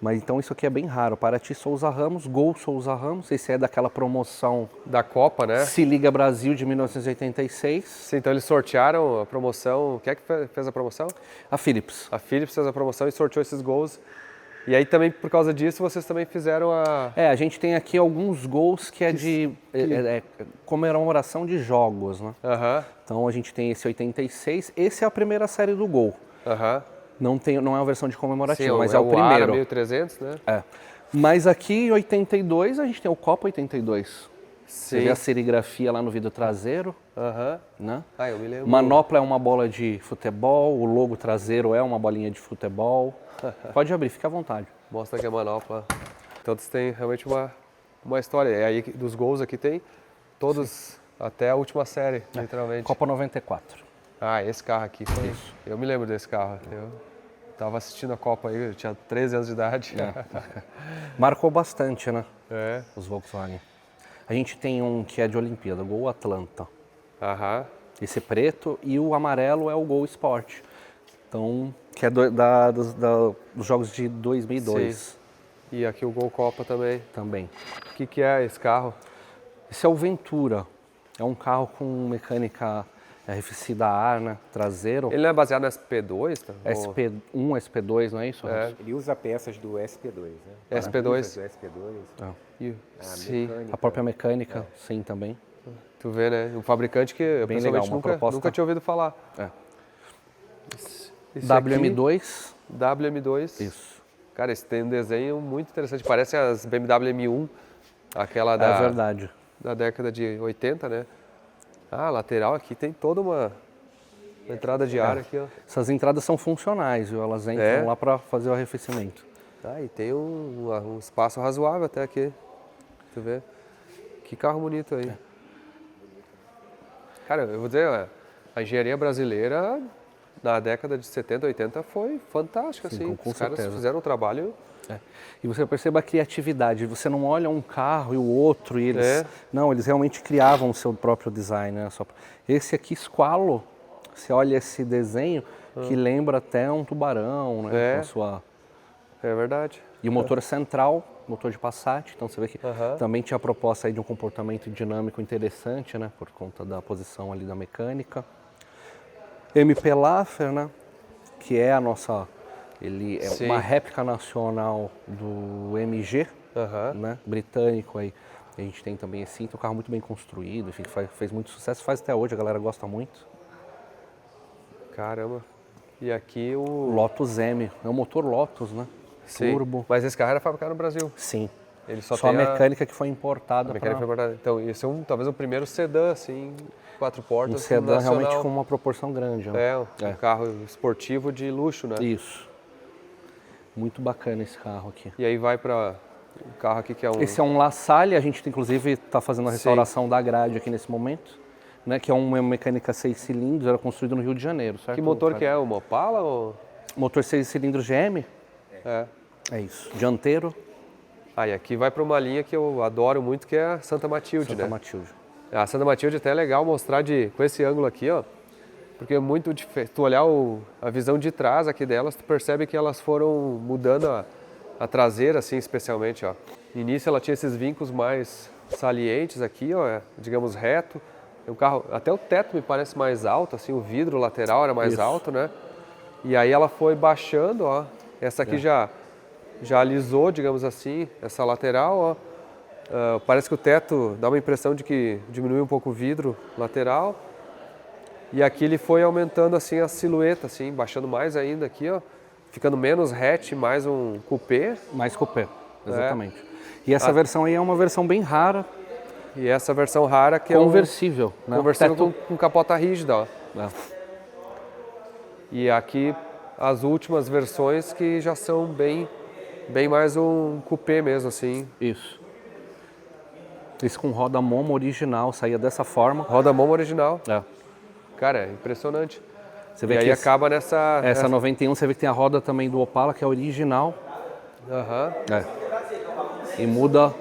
[SPEAKER 2] Mas então isso aqui é bem raro. Paraty Souza Ramos, Gol Souza Ramos, esse é daquela promoção
[SPEAKER 1] da Copa, né?
[SPEAKER 2] Se Liga Brasil de 1986.
[SPEAKER 1] Sim, então eles sortearam a promoção. Quem é que fez a promoção?
[SPEAKER 2] A Philips.
[SPEAKER 1] A Philips fez a promoção e sorteou esses gols. E aí também, por causa disso, vocês também fizeram
[SPEAKER 2] a gente tem aqui alguns gols que é de comemoração de jogos, né? Então a gente tem esse 86, esse é a primeira série do Gol. Não é uma versão de comemorativo,
[SPEAKER 1] sim,
[SPEAKER 2] mas é o primeiro.
[SPEAKER 1] Ara 1300, né?
[SPEAKER 2] Mas aqui em 82 a gente tem o Copa 82. Você vê a serigrafia lá no vidro traseiro. Né?
[SPEAKER 1] Eu me lembro.
[SPEAKER 2] Manopla é uma bola de futebol, o logo traseiro é uma bolinha de futebol. Pode abrir, fica à vontade.
[SPEAKER 1] Mostra aqui a manopla. Então tem realmente uma história. E aí dos gols aqui tem todos até a última série, literalmente.
[SPEAKER 2] Copa 94.
[SPEAKER 1] Esse carro aqui foi. Isso. Eu me lembro desse carro. Eu estava assistindo a Copa aí, eu tinha 13 anos de idade.
[SPEAKER 2] Marcou bastante, né?
[SPEAKER 1] Os
[SPEAKER 2] Volkswagen. A gente tem um que é de Olimpíada, Gol Atlanta. Esse preto, e o amarelo é o Gol Sport. Então, que é dos jogos de 2002.
[SPEAKER 1] Sim. E aqui o Gol Copa também.
[SPEAKER 2] Também.
[SPEAKER 1] O que é esse carro?
[SPEAKER 2] Esse é o Ventura. É um carro com mecânica arrefecida a ar, né? Traseiro.
[SPEAKER 1] Ele não é baseado no SP2? Tá?
[SPEAKER 2] SP1, SP2, não é isso?
[SPEAKER 3] Ele usa peças do SP2, né?
[SPEAKER 1] SP2.
[SPEAKER 3] Do SP2.
[SPEAKER 1] Sim.
[SPEAKER 2] A própria mecânica, sim, também.
[SPEAKER 1] Tu vê, né? Um fabricante que eu pessoalmente nunca tinha ouvido falar.
[SPEAKER 2] WM2.
[SPEAKER 1] WM2.
[SPEAKER 2] Isso.
[SPEAKER 1] Cara, esse tem um desenho muito interessante. Parece as BMW M1, aquela
[SPEAKER 2] verdade.
[SPEAKER 1] Da década de 80, né? A lateral aqui tem toda uma entrada de ar aqui, ó.
[SPEAKER 2] Essas entradas são funcionais, viu? Elas entram lá para fazer o arrefecimento.
[SPEAKER 1] E tem um espaço razoável até aqui. Tu vê? Que carro bonito aí. Cara, eu vou dizer, a engenharia brasileira na década de 70, 80 foi fantástica,
[SPEAKER 2] Sim,
[SPEAKER 1] assim.
[SPEAKER 2] com
[SPEAKER 1] Os caras
[SPEAKER 2] certeza.
[SPEAKER 1] fizeram um trabalho
[SPEAKER 2] E você perceba a criatividade, você não olha um carro e o outro e eles... Não, eles realmente criavam o seu próprio design, né? Esse aqui, Squalo, você olha esse desenho que lembra até um tubarão, né? Com a sua...
[SPEAKER 1] É verdade.
[SPEAKER 2] E o motor central, motor de Passat, então você vê que também tinha a proposta aí de um comportamento dinâmico interessante, né? Por conta da posição ali da mecânica. MP Laffer, né? Que é a nossa... Ele é uma réplica nacional do MG, né? Britânico aí. A gente tem também esse, um carro muito bem construído, enfim, fez muito sucesso, faz até hoje, a galera gosta muito.
[SPEAKER 1] Caramba. E aqui o...
[SPEAKER 2] Lotus M, é um motor Lotus, né?
[SPEAKER 1] Sim.
[SPEAKER 2] Turbo.
[SPEAKER 1] Mas esse carro era fabricado no Brasil?
[SPEAKER 2] Sim.
[SPEAKER 1] Ele só
[SPEAKER 2] tem
[SPEAKER 1] a
[SPEAKER 2] mecânica que foi importada.
[SPEAKER 1] Então, esse é talvez o primeiro sedã, assim, 4 portas.
[SPEAKER 2] Um sedã
[SPEAKER 1] nacional.
[SPEAKER 2] realmente com uma proporção grande. Né?
[SPEAKER 1] Um carro esportivo de luxo, né?
[SPEAKER 2] Isso. Muito bacana esse carro aqui.
[SPEAKER 1] E aí vai para o carro aqui que é um...
[SPEAKER 2] Esse é um La Salle, a gente inclusive está fazendo a restauração da grade aqui nesse momento. Né, que é uma mecânica 6 cilindros, era construído no Rio de Janeiro, certo?
[SPEAKER 1] Que motor que é? Uma Opala ou...
[SPEAKER 2] Motor 6 cilindros GM? É isso. Dianteiro.
[SPEAKER 1] E aqui vai para uma linha que eu adoro muito, que é a Santa Matilde,
[SPEAKER 2] Santa Matilde.
[SPEAKER 1] A Santa Matilde até é legal mostrar com esse ângulo aqui, ó. Porque é muito diferente. Tu olhar a visão de trás aqui delas, tu percebe que elas foram mudando a traseira, assim, especialmente, ó. No início ela tinha esses vincos mais salientes aqui, ó, digamos reto. O carro, até o teto me parece mais alto, assim, o vidro lateral era mais alto, né? E aí ela foi baixando, ó. Essa aqui já alisou, digamos assim, essa lateral, ó. Parece que o teto dá uma impressão de que diminuiu um pouco o vidro lateral. E aqui ele foi aumentando, assim, a silhueta, assim, baixando mais ainda aqui, ó. Ficando menos hatch, mais um coupé.
[SPEAKER 2] Mais coupé, exatamente. E essa versão aí é uma versão bem rara.
[SPEAKER 1] E essa versão rara que
[SPEAKER 2] conversível,
[SPEAKER 1] né? Conversível com capota rígida, ó. E aqui as últimas versões que já são bem mais um coupé mesmo, assim.
[SPEAKER 2] Isso. Esse com roda Momo original, saía dessa forma.
[SPEAKER 1] Roda Momo original. Cara, é impressionante.
[SPEAKER 2] Você vê
[SPEAKER 1] e
[SPEAKER 2] que
[SPEAKER 1] aí acaba nessa...
[SPEAKER 2] Essa 91, você vê que tem a roda também do Opala, que é original. E muda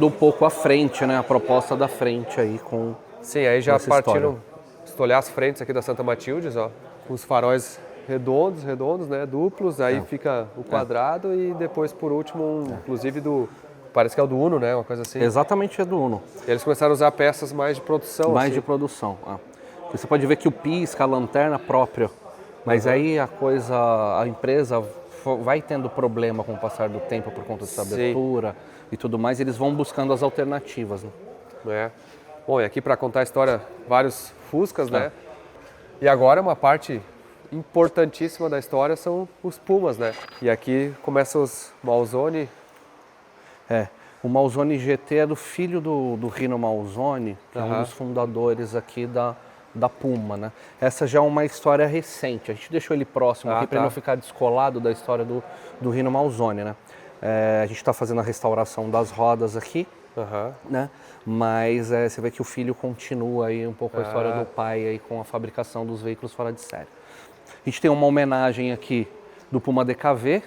[SPEAKER 2] um pouco a frente, né? A proposta da frente aí com...
[SPEAKER 1] Sim, aí já partiram... Se tu olhar as frentes aqui da Santa Matildes, ó, com os faróis redondos, né? Duplos, aí fica o quadrado e depois, por último, inclusive parece que é o do Uno, né? Uma coisa assim.
[SPEAKER 2] Exatamente, é do Uno.
[SPEAKER 1] E eles começaram a usar peças mais de produção.
[SPEAKER 2] Mais de produção, Você pode ver que o pisca, a lanterna própria. Mas aí a empresa vai tendo problema com o passar do tempo por conta dessa abertura e tudo mais, eles vão buscando as alternativas, né?
[SPEAKER 1] Bom, e aqui para contar a história, vários Fuscas, né? E agora uma parte importantíssima da história são os Pumas, né? E aqui começam os Malzone.
[SPEAKER 2] O Malzone GT é do filho do Rino Malzone, que é um dos fundadores aqui da Puma, né? Essa já é uma história recente, a gente deixou ele próximo aqui para não ficar descolado da história do Rino Malzone, né? A gente está fazendo a restauração das rodas aqui, né? Mas você vê que o filho continua aí um pouco a história do pai aí com a fabricação dos veículos fora de série. A gente tem uma homenagem aqui do Puma DKV,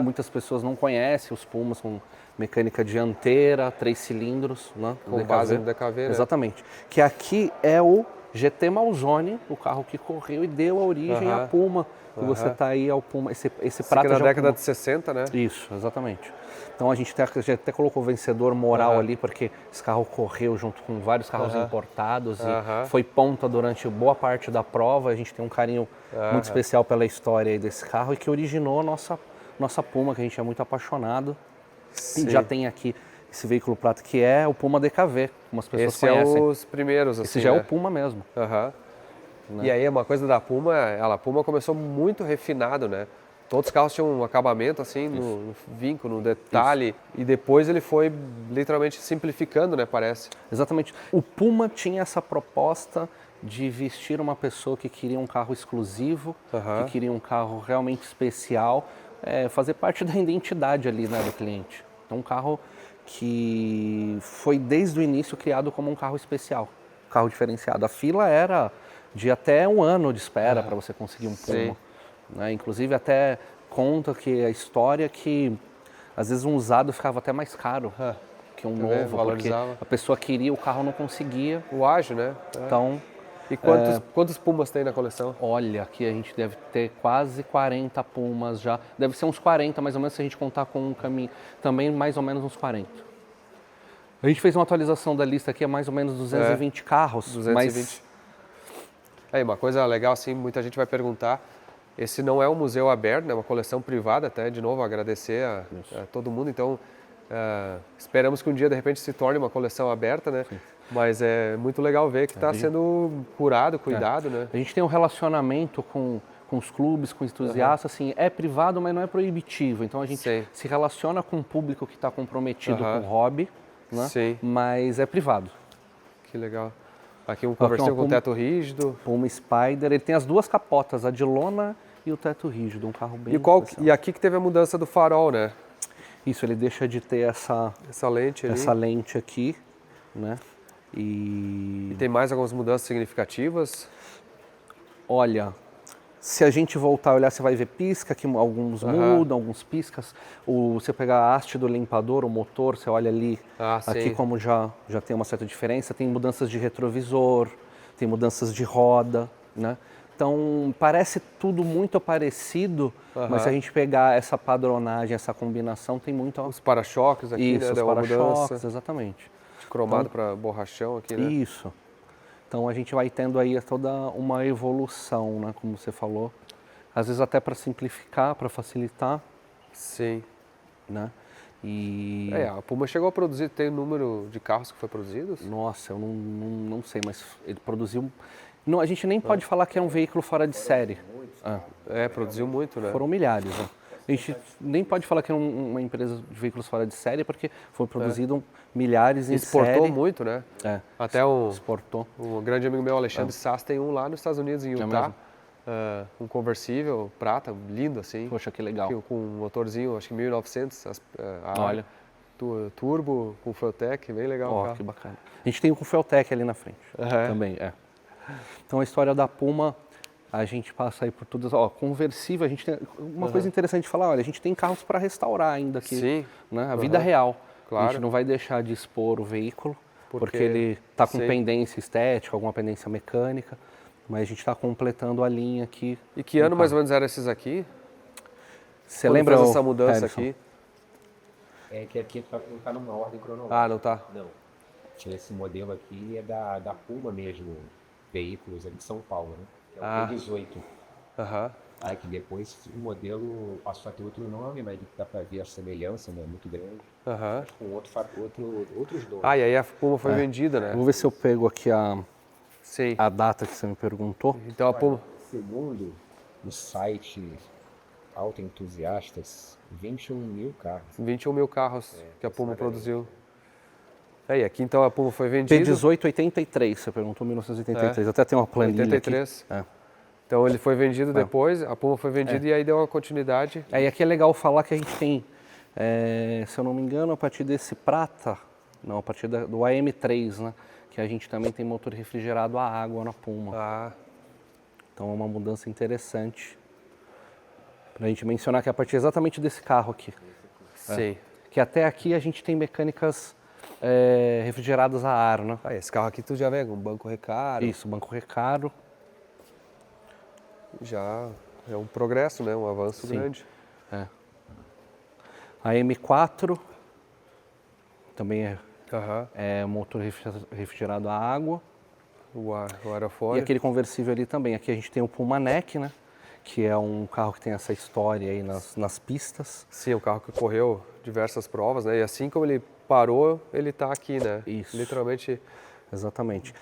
[SPEAKER 2] muitas pessoas não conhecem os Pumas com mecânica dianteira, 3 cilindros, né?
[SPEAKER 1] Com base no DKV, né?
[SPEAKER 2] Exatamente. Que aqui é o GT Malzone, o carro que correu e deu a origem à Puma. E você está aí ao Puma, esse prata
[SPEAKER 1] na
[SPEAKER 2] já
[SPEAKER 1] década de 60, né?
[SPEAKER 2] Isso, exatamente. Então a gente já até colocou o vencedor moral ali, porque esse carro correu junto com vários carros importados e foi ponta durante boa parte da prova. A gente tem um carinho muito especial pela história aí desse carro e que originou a nossa Puma, que a gente é muito apaixonado. E já tem aqui esse veículo prata que é o Puma DKV, como as pessoas conhecem.
[SPEAKER 1] Esse é os primeiros, assim,
[SPEAKER 2] esse já é o Puma mesmo.
[SPEAKER 1] Né? E aí uma coisa da Puma, a Puma começou muito refinado, né? Todos os carros tinham um acabamento assim, no vinco, no detalhe, e depois ele foi literalmente simplificando, né, parece.
[SPEAKER 2] Exatamente. O Puma tinha essa proposta de vestir uma pessoa que queria um carro exclusivo, que queria um carro realmente especial, fazer parte da identidade ali, né, do cliente. Então um carro que foi desde o início criado como um carro especial, um carro diferenciado. A fila era de até 1 ano de espera para você conseguir um Puma. Né? Inclusive até conta que a história que às vezes um usado ficava até mais caro que um novo, porque a pessoa queria, o carro não conseguia.
[SPEAKER 1] O ágil, né?
[SPEAKER 2] Então...
[SPEAKER 1] E quantos Pumas tem na coleção?
[SPEAKER 2] Olha, aqui a gente deve ter quase 40 Pumas já. Deve ser uns 40, mais ou menos, se a gente contar com um caminho. Também mais ou menos uns 40. A gente fez uma atualização da lista aqui, é mais ou menos 220 carros.
[SPEAKER 1] 220.
[SPEAKER 2] Mas...
[SPEAKER 1] Aí, uma coisa legal, assim, muita gente vai perguntar. Esse não é um museu aberto, é uma coleção privada, até de novo agradecer a todo mundo. Então, esperamos que um dia, de repente, se torne uma coleção aberta, né? Sim. Mas é muito legal ver que está sendo curado, cuidado, né?
[SPEAKER 2] A gente tem um relacionamento com os clubes, com entusiastas, assim, é privado, mas não é proibitivo. Então a gente se relaciona com um público que está comprometido com o hobby, né?
[SPEAKER 1] Sim.
[SPEAKER 2] Mas é privado.
[SPEAKER 1] Que legal. Aqui um conversível com teto rígido.
[SPEAKER 2] Puma Spider, ele tem as duas capotas, a de lona e o teto rígido, um carro bem
[SPEAKER 1] E aqui que teve a mudança do farol, né?
[SPEAKER 2] Isso, ele deixa de ter essa
[SPEAKER 1] lente ali.
[SPEAKER 2] Essa lente aqui, né?
[SPEAKER 1] E tem mais algumas mudanças significativas?
[SPEAKER 2] Olha, se a gente voltar a olhar, você vai ver pisca, que alguns mudam, alguns piscas. Você pegar a haste do limpador, o motor, você olha ali, aqui como já tem uma certa diferença. Tem mudanças de retrovisor, tem mudanças de roda, né? Então, parece tudo muito parecido, mas se a gente pegar essa padronagem, essa combinação, tem muito...
[SPEAKER 1] Os para-choques aqui,
[SPEAKER 2] isso,
[SPEAKER 1] né?
[SPEAKER 2] Os para-choques, exatamente.
[SPEAKER 1] Cromado para borrachão aqui, né?
[SPEAKER 2] Isso. Então a gente vai tendo aí toda uma evolução, né, como você falou. Às vezes até para simplificar, para facilitar.
[SPEAKER 1] Sim.
[SPEAKER 2] Né? E...
[SPEAKER 1] a Puma chegou a produzir, tem o número de carros que foi produzidos?
[SPEAKER 2] Nossa, eu não sei, mas ele produziu... Não, a gente nem pode falar que é um veículo fora de série.
[SPEAKER 1] Produziu muito, né?
[SPEAKER 2] Foram milhares, né? A gente nem pode falar que é uma empresa de veículos fora de série, porque foi produzido milhares em série.
[SPEAKER 1] Exportou muito, né? Até
[SPEAKER 2] exportou.
[SPEAKER 1] O grande amigo meu, Alexandre Sass, tem um lá nos Estados Unidos, em Utah. Um conversível prata, lindo assim.
[SPEAKER 2] Poxa, que legal.
[SPEAKER 1] Com um motorzinho, acho que 1900.
[SPEAKER 2] Olha.
[SPEAKER 1] Turbo, com Fueltech, bem legal.
[SPEAKER 2] Ó, que bacana. A gente tem um com Fueltech ali na frente. Também, Então a história da Puma... A gente passa aí por todas, conversível, a gente tem uma coisa interessante de falar, olha, a gente tem carros para restaurar ainda aqui,
[SPEAKER 1] Sim.
[SPEAKER 2] Né? A vida real.
[SPEAKER 1] Claro.
[SPEAKER 2] A gente não vai deixar de expor o veículo, porque ele está com pendência estética, alguma pendência mecânica, mas a gente está completando a linha aqui.
[SPEAKER 1] E que ano mais ou menos eram esses aqui?
[SPEAKER 2] Você lembra
[SPEAKER 1] fez essa mudança aqui?
[SPEAKER 3] É que aqui não está numa ordem cronológica.
[SPEAKER 1] Não tá?
[SPEAKER 3] Não. Esse modelo aqui é da Puma mesmo, veículos de São Paulo, né? É o P18. Aí que depois o modelo passou a ter outro nome, mas dá para ver a semelhança, né? Muito grande. Mas com outros donos.
[SPEAKER 1] E aí a Puma foi vendida, né?
[SPEAKER 2] Vou ver se eu pego aqui a data que você me perguntou.
[SPEAKER 1] Então a Puma...
[SPEAKER 3] Segundo o site Autoentusiastas, 21 mil carros.
[SPEAKER 1] 21 mil carros que a Puma produziu. E aqui então a Puma foi vendida.
[SPEAKER 2] P18 83, você perguntou 1983. Até tem uma planilha
[SPEAKER 1] 83. Aqui. Então ele foi vendido depois, a Puma foi vendida e aí deu uma continuidade.
[SPEAKER 2] E aqui é legal falar que a gente tem, se eu não me engano, a partir desse prata, não, a partir do AM3, né? Que a gente também tem motor refrigerado a água na Puma. Então é uma mudança interessante para a gente mencionar que a partir exatamente desse carro aqui.
[SPEAKER 1] Sim.
[SPEAKER 2] Que até aqui a gente tem mecânicas refrigeradas a ar, né?
[SPEAKER 1] Esse carro aqui tu já vê, um banco recaro.
[SPEAKER 2] Isso, banco recaro.
[SPEAKER 1] Já é um progresso, né? Um avanço grande.
[SPEAKER 2] A M4 também é motor refrigerado a água.
[SPEAKER 1] O aerofólio.
[SPEAKER 2] E aquele conversível ali também. Aqui a gente tem o Puma Neck, né? Que é um carro que tem essa história aí nas pistas.
[SPEAKER 1] Sim, um carro que correu diversas provas, né? E assim como ele parou, ele está aqui, né?
[SPEAKER 2] Isso.
[SPEAKER 1] Literalmente.
[SPEAKER 2] Exatamente.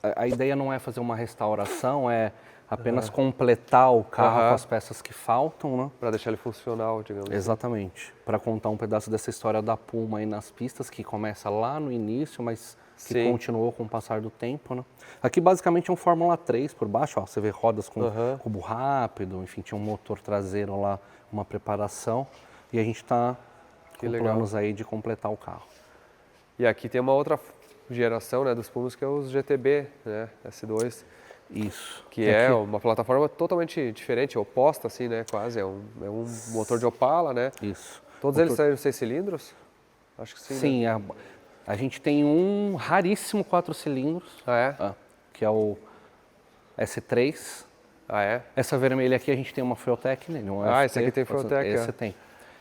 [SPEAKER 2] A ideia não é fazer uma restauração, é apenas completar o carro com as peças que faltam, né?
[SPEAKER 1] Para deixar ele funcional, digamos.
[SPEAKER 2] Exatamente. Para contar um pedaço dessa história da Puma aí nas pistas, que começa lá no início, mas que continuou com o passar do tempo, né? Aqui basicamente é um Fórmula 3 por baixo, ó, você vê rodas com cubo rápido, enfim, tinha um motor traseiro lá, uma preparação, e a gente está com planos aí de completar o carro.
[SPEAKER 1] E aqui tem uma outra geração, né, dos Pumas, que é os GTB, né, S2.
[SPEAKER 2] Isso.
[SPEAKER 1] Que é uma plataforma totalmente diferente, oposta, assim, né, quase, é um motor de Opala, né?
[SPEAKER 2] Isso.
[SPEAKER 1] Todos eles saíram 6 cilindros? Acho que sim.
[SPEAKER 2] Sim,
[SPEAKER 1] né?
[SPEAKER 2] a gente tem um raríssimo 4 cilindros. Que é o S3. Essa vermelha aqui a gente tem uma Fueltech, né?
[SPEAKER 1] Esse aqui tem Fueltech.
[SPEAKER 2] Esse tem.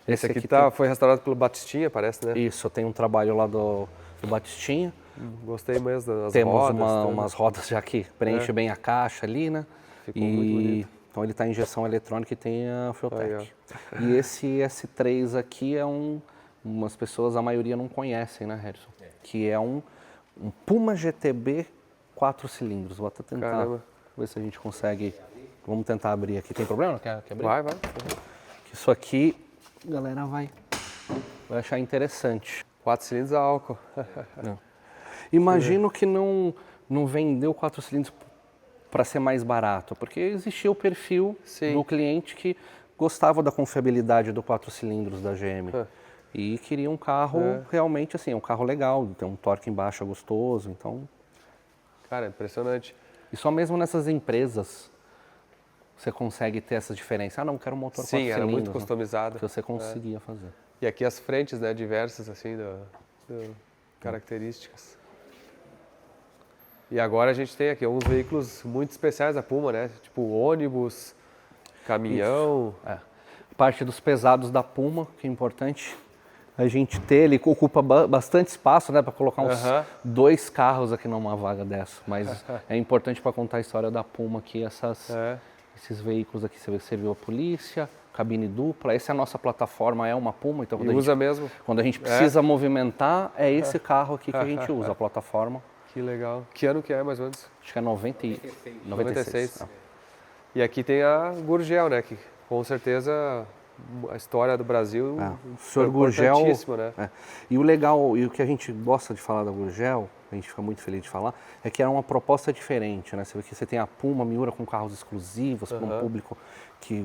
[SPEAKER 1] Esse aqui foi restaurado pelo Batistinha, parece, né?
[SPEAKER 2] Isso, tem um trabalho lá do Batistinha.
[SPEAKER 1] Gostei mesmo das
[SPEAKER 2] Temos
[SPEAKER 1] rodas.
[SPEAKER 2] umas rodas já que preenche bem a caixa ali, né?
[SPEAKER 1] Ficou muito bonito.
[SPEAKER 2] Então ele está em injeção eletrônica e tem a Fueltech. E esse S3 aqui é umas pessoas, a maioria não conhecem, né, Harrison? Que é um Puma GTB 4 cilindros. Vou até tentar ver se a gente consegue. Vamos tentar abrir aqui. Tem problema? Quer abrir?
[SPEAKER 1] Vai.
[SPEAKER 2] Isso aqui, a galera vai achar interessante.
[SPEAKER 1] 4 cilindros a álcool.
[SPEAKER 2] Imagino que não vendeu 4 cilindros para ser mais barato, porque existia o perfil do cliente que gostava da confiabilidade do 4 cilindros da GM. E queria um carro realmente assim, um carro legal, tem um torque em baixa gostoso, então...
[SPEAKER 1] Cara, impressionante.
[SPEAKER 2] E só mesmo nessas empresas você consegue ter essa diferença. Não, quero um motor 4 cilindros.
[SPEAKER 1] Sim, era muito customizado.
[SPEAKER 2] Que você conseguia fazer.
[SPEAKER 1] E aqui as frentes, né, diversas, assim, características. E agora a gente tem aqui alguns veículos muito especiais da Puma, né? Tipo ônibus, caminhão.
[SPEAKER 2] Parte dos pesados da Puma, que é importante a gente ter. Ele ocupa bastante espaço, né? Para colocar uns 2 carros aqui numa vaga dessa. Mas é importante para contar a história da Puma aqui, esses veículos aqui. Você serviu a polícia, cabine dupla. Essa é a nossa plataforma, é uma Puma. Então, quando a gente precisa movimentar, é esse carro aqui que a gente usa, a plataforma.
[SPEAKER 1] Que legal. Que ano que é, mais ou menos?
[SPEAKER 2] Acho que é 96.
[SPEAKER 1] E aqui tem a Gurgel, né? Que com certeza a história do Brasil
[SPEAKER 2] é
[SPEAKER 1] importantíssima, né?
[SPEAKER 2] E o legal, e o que a gente gosta de falar da Gurgel, a gente fica muito feliz de falar, é que era uma proposta diferente, né? Você vê que você tem a Puma, Miura com carros exclusivos, para um público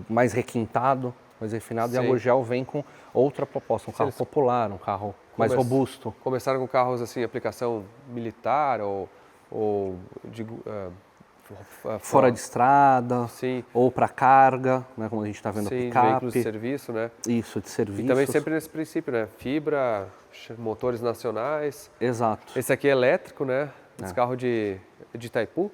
[SPEAKER 2] mais requintado, mais refinado, e a Gurgel vem com outra proposta, um carro popular, um carro mais robusto.
[SPEAKER 1] Começaram com carros assim, aplicação militar ou de...
[SPEAKER 2] fora de estrada, ou para carga, né, como a gente está vendo, picape.
[SPEAKER 1] Veículos de serviço, né?
[SPEAKER 2] Isso, de serviço.
[SPEAKER 1] E também sempre nesse princípio, né? Fibra, motores nacionais.
[SPEAKER 2] Exato.
[SPEAKER 1] Esse aqui é elétrico, né? Esse carro de Itaipu?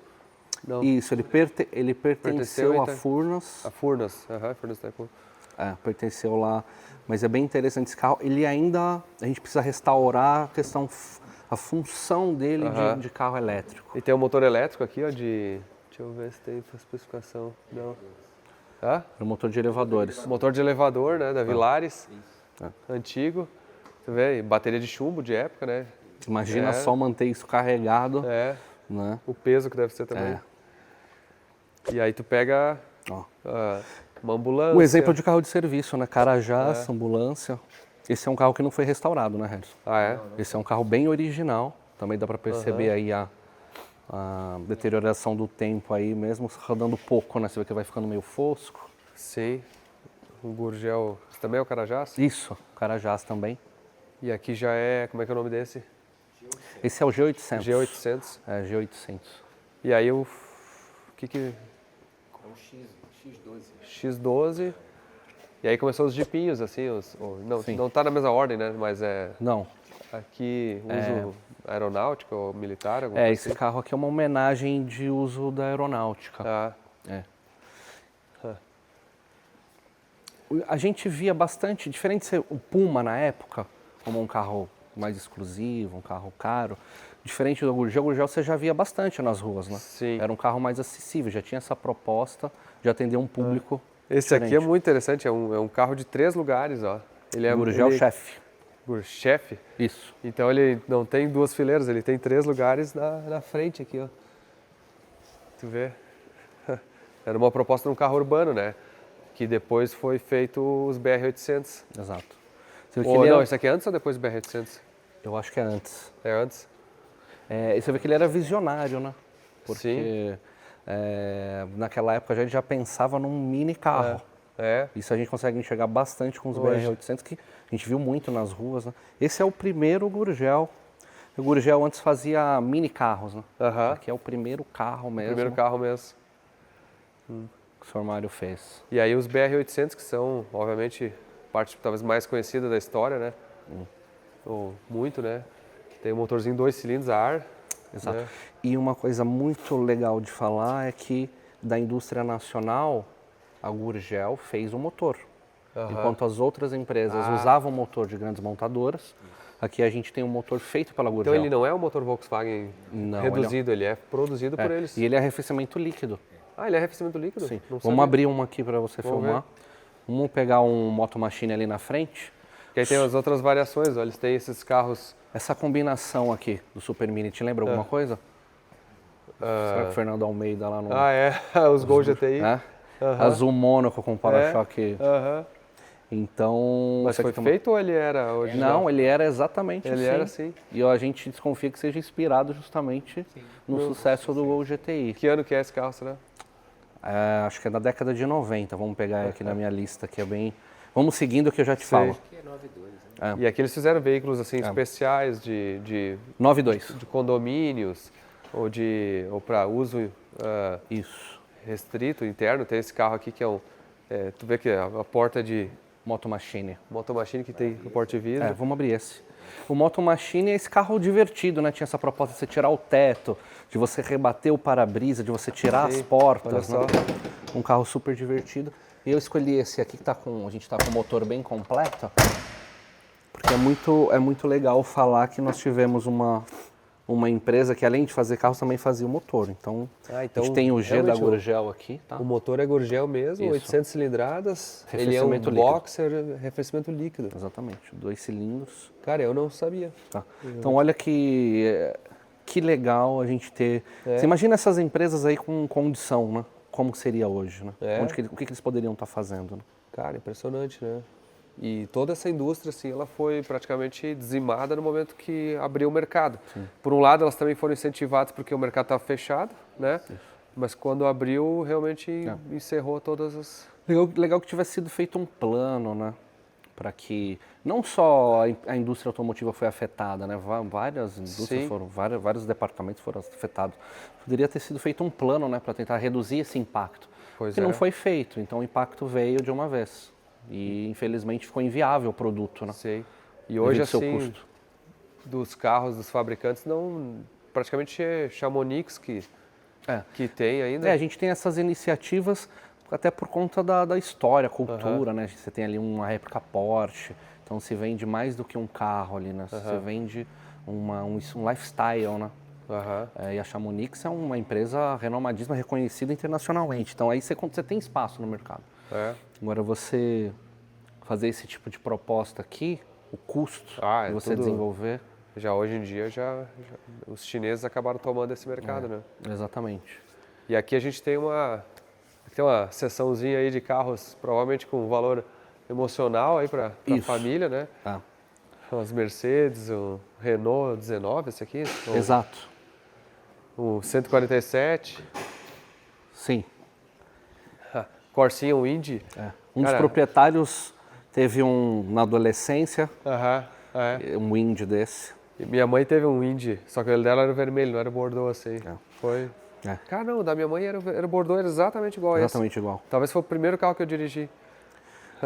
[SPEAKER 2] Não. Isso, ele pertenceu a Furnas.
[SPEAKER 1] A Furnas, Furnas Itaipu.
[SPEAKER 2] Pertenceu lá, mas é bem interessante esse carro. Ele ainda, a gente precisa restaurar a função dele de carro elétrico.
[SPEAKER 1] E tem um motor elétrico aqui, ó, deixa eu ver se tem especificação. Não.
[SPEAKER 2] É um motor de elevadores.
[SPEAKER 1] Motor de elevador, né, da Vilares, antigo. Você vê, bateria de chumbo de época, né?
[SPEAKER 2] Imagina só manter isso carregado. Né?
[SPEAKER 1] O peso que deve ser também. E aí tu pega uma ambulância.
[SPEAKER 2] Um exemplo de carro de serviço, né? Carajás, ambulância. Esse é um carro que não foi restaurado, né, Harrison? Esse é um carro bem original. Também dá para perceber aí a deterioração do tempo aí, mesmo rodando pouco, né? Você vê que vai ficando meio fosco.
[SPEAKER 1] Sim. O Gurgel, esse também é o Carajás?
[SPEAKER 2] Isso, Carajás também.
[SPEAKER 1] E aqui já é, como é que é o nome desse?
[SPEAKER 2] Esse é o G800.
[SPEAKER 1] G800.
[SPEAKER 2] G800.
[SPEAKER 1] E aí o que...
[SPEAKER 3] É um X12.
[SPEAKER 1] X12. E aí começou os jipinhos, assim, não tá na mesma ordem, né? Mas
[SPEAKER 2] Não.
[SPEAKER 1] Aqui uso aeronáutico ou militar?
[SPEAKER 2] Esse carro aqui é uma homenagem de uso da aeronáutica. A gente via bastante, diferente de ser o Puma na época, como um carro mais exclusivo, um carro caro, diferente do Gurgel, o Gurgel você já via bastante nas ruas, né?
[SPEAKER 1] Sim.
[SPEAKER 2] Era um carro mais acessível, já tinha essa proposta de atender um público
[SPEAKER 1] Esse
[SPEAKER 2] diferente.
[SPEAKER 1] Aqui é muito interessante, é um carro de 3 lugares, ó. Ele é
[SPEAKER 2] Gurgel chefe.
[SPEAKER 1] Chefe?
[SPEAKER 2] Isso.
[SPEAKER 1] Então ele não tem 2 fileiras, ele tem 3 lugares na frente aqui, ó. Tu vê? Era uma proposta de um carro urbano, né? Que depois foi feito os BR-800.
[SPEAKER 2] Exato.
[SPEAKER 1] Não, esse aqui é antes ou depois do BR-800?
[SPEAKER 2] Eu acho que é antes.
[SPEAKER 1] É antes?
[SPEAKER 2] E você vê que ele era visionário, né? Porque naquela época a gente já pensava num mini carro. Isso a gente consegue enxergar bastante com os BR-800, que a gente viu muito nas ruas, né? Esse é o primeiro Gurgel. O Gurgel antes fazia mini carros, né? Aqui é o primeiro carro mesmo.
[SPEAKER 1] O primeiro carro mesmo.
[SPEAKER 2] Que o Sr. Mário fez.
[SPEAKER 1] E aí os BR-800, que são, obviamente, parte talvez mais conhecida da história, né? Ou muito, né? Tem um motorzinho 2 cilindros a ar.
[SPEAKER 2] Exato.
[SPEAKER 1] Né?
[SPEAKER 2] E uma coisa muito legal de falar é que da indústria nacional, a Gurgel fez o motor. Enquanto as outras empresas usavam motor de grandes montadoras, aqui a gente tem um motor feito pela Gurgel.
[SPEAKER 1] Então ele não é um motor Volkswagen reduzido, ele é produzido por eles.
[SPEAKER 2] E ele é arrefecimento líquido.
[SPEAKER 1] Ah, ele é arrefecimento líquido?
[SPEAKER 2] Sim. Vamos abrir uma aqui para você filmar.
[SPEAKER 1] Ver.
[SPEAKER 2] Vamos pegar um Moto Machine ali na frente.
[SPEAKER 1] Que aí tem as outras variações, ó, eles têm esses carros...
[SPEAKER 2] Essa combinação aqui do Super Mini, te lembra alguma coisa? Será que o Fernando Almeida lá no...
[SPEAKER 1] os Gol GTI.
[SPEAKER 2] Azul Mônaco com para-choque. Então...
[SPEAKER 1] Mas foi feito ou ele era original?
[SPEAKER 2] Não, ele era exatamente assim.
[SPEAKER 1] Ele era assim.
[SPEAKER 2] E a gente desconfia que seja inspirado justamente no sucesso do Gol GTI.
[SPEAKER 1] Que ano que é esse carro, será?
[SPEAKER 2] Acho que é da década de 90. Vamos pegar aqui na minha lista, que é bem... Vamos seguindo que eu já te falo.
[SPEAKER 3] Acho que é 92,
[SPEAKER 1] né? E aqui eles fizeram veículos assim especiais de
[SPEAKER 2] 92.
[SPEAKER 1] De condomínios ou para uso
[SPEAKER 2] isso
[SPEAKER 1] restrito, interno. Tem esse carro aqui que é tu vê que a porta de...
[SPEAKER 2] Moto Machine.
[SPEAKER 1] Moto Machine que tem o porta-vidro.
[SPEAKER 2] Vamos abrir esse. O Moto Machine é esse carro divertido, né? Tinha essa proposta de você tirar o teto, de você rebater o para-brisa, de você tirar as portas.
[SPEAKER 1] Olha só.
[SPEAKER 2] Né? Um carro super divertido. E eu escolhi esse aqui que a gente está com o motor bem completo, porque é muito legal falar que nós tivemos uma empresa que, além de fazer carros, também fazia o motor. Então, a gente tem o G da Gurgel aqui. Tá?
[SPEAKER 1] O motor é Gurgel mesmo,
[SPEAKER 2] Isso.
[SPEAKER 1] 800 cilindradas. Ele é um boxer, arrefecimento líquido.
[SPEAKER 2] Exatamente, 2 cilindros.
[SPEAKER 1] Cara, eu não sabia.
[SPEAKER 2] Tá. Então, olha que legal a gente ter... Você imagina essas empresas aí com condição, né? Como seria hoje, né? O que eles poderiam estar fazendo, né?
[SPEAKER 1] Cara, impressionante, né? E toda essa indústria, assim, ela foi praticamente dizimada no momento que abriu o mercado. Sim. Por um lado, elas também foram incentivadas porque o mercado estava fechado, né? Sim. Mas quando abriu, realmente encerrou todas as...
[SPEAKER 2] Legal que tivesse sido feito um plano, né? Para que não só a indústria automotiva foi afetada, né? Várias indústrias vários departamentos foram afetados. Poderia ter sido feito um plano, né? Para tentar reduzir esse impacto. Que não foi feito, então o impacto veio de uma vez. E infelizmente ficou inviável o produto, né?
[SPEAKER 1] Sim. E hoje, assim, dos carros dos fabricantes, praticamente é Chamonix que tem ainda.
[SPEAKER 2] A gente tem essas iniciativas até por conta da história, cultura, né? Você tem ali uma réplica Porsche, então se vende mais do que um carro ali, né? Você vende um lifestyle, né? E a Chamonix é uma empresa renomadíssima, reconhecida internacionalmente. Então aí você tem espaço no mercado. Agora você fazer esse tipo de proposta aqui, o custo de você desenvolver...
[SPEAKER 1] Já hoje em dia, os chineses acabaram tomando esse mercado, né?
[SPEAKER 2] Exatamente.
[SPEAKER 1] E aqui a gente tem uma seçãozinha aí de carros, provavelmente com valor emocional aí para a família, né? As Mercedes, o Renault 19, esse aqui.
[SPEAKER 2] Exato.
[SPEAKER 1] O 147.
[SPEAKER 2] Sim.
[SPEAKER 1] Corsinha, o Indy.
[SPEAKER 2] Um dos proprietários teve na adolescência, um Indy desse.
[SPEAKER 1] E minha mãe teve um Indy, só que o dela era vermelho, não era Bordeaux assim. Foi. Cara, não, o da minha mãe era Bordeaux, era exatamente igual a esse.
[SPEAKER 2] Exatamente igual.
[SPEAKER 1] Talvez foi o primeiro carro que eu dirigi.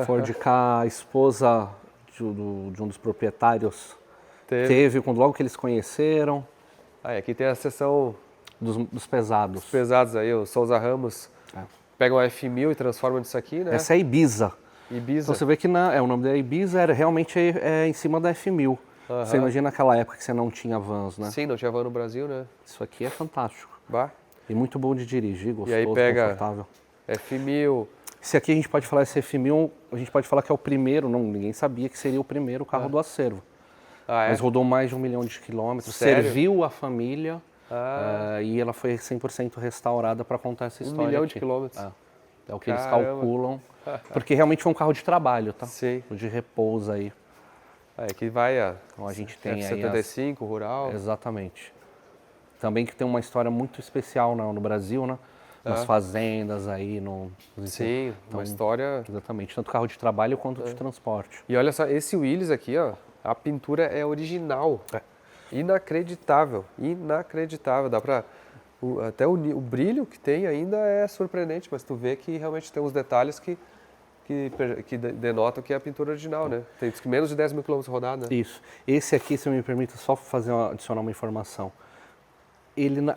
[SPEAKER 2] Ford Ka, a esposa de um dos proprietários, teve logo que eles conheceram.
[SPEAKER 1] Aqui tem a seção
[SPEAKER 2] dos pesados.
[SPEAKER 1] Dos pesados aí, o Souza Ramos pega um F1000 e transforma nisso aqui, né?
[SPEAKER 2] Essa é a Ibiza.
[SPEAKER 1] Ibiza.
[SPEAKER 2] Então você vê que o nome da Ibiza realmente em cima da F1000. Você imagina aquela época que você não tinha vans, né?
[SPEAKER 1] Sim, não tinha van no Brasil, né?
[SPEAKER 2] Isso aqui é fantástico.
[SPEAKER 1] Bah.
[SPEAKER 2] E muito bom de dirigir, gostoso,
[SPEAKER 1] e aí pega
[SPEAKER 2] confortável.
[SPEAKER 1] F1000.
[SPEAKER 2] Esse aqui a gente pode falar, esse F1000, a gente pode falar que é o primeiro, ninguém sabia que seria o primeiro carro do acervo. Mas rodou mais de 1 milhão de quilômetros, serviu a família e ela foi 100% restaurada para contar essa história.
[SPEAKER 1] 1 milhão
[SPEAKER 2] aqui.
[SPEAKER 1] de quilômetros.
[SPEAKER 2] É o que eles calculam, porque realmente foi um carro de trabalho, tá?
[SPEAKER 1] Sim.
[SPEAKER 2] De repouso aí.
[SPEAKER 1] Aqui vai
[SPEAKER 2] então a gente tem
[SPEAKER 1] F75,
[SPEAKER 2] aí
[SPEAKER 1] rural.
[SPEAKER 2] Exatamente. Também que tem uma história muito especial no Brasil, né? Nas fazendas aí,
[SPEAKER 1] Sim, então, uma história...
[SPEAKER 2] Exatamente, tanto carro de trabalho quanto de transporte.
[SPEAKER 1] E olha só, esse Willys aqui, ó, a pintura é original. Inacreditável, inacreditável. Dá pra... Até o brilho que tem ainda é surpreendente, mas tu vê que realmente tem uns detalhes que que denotam que é a pintura original, né? Tem menos de 10 mil quilômetros rodados, né?
[SPEAKER 2] Isso. Esse aqui, se me permite só adicionar uma informação.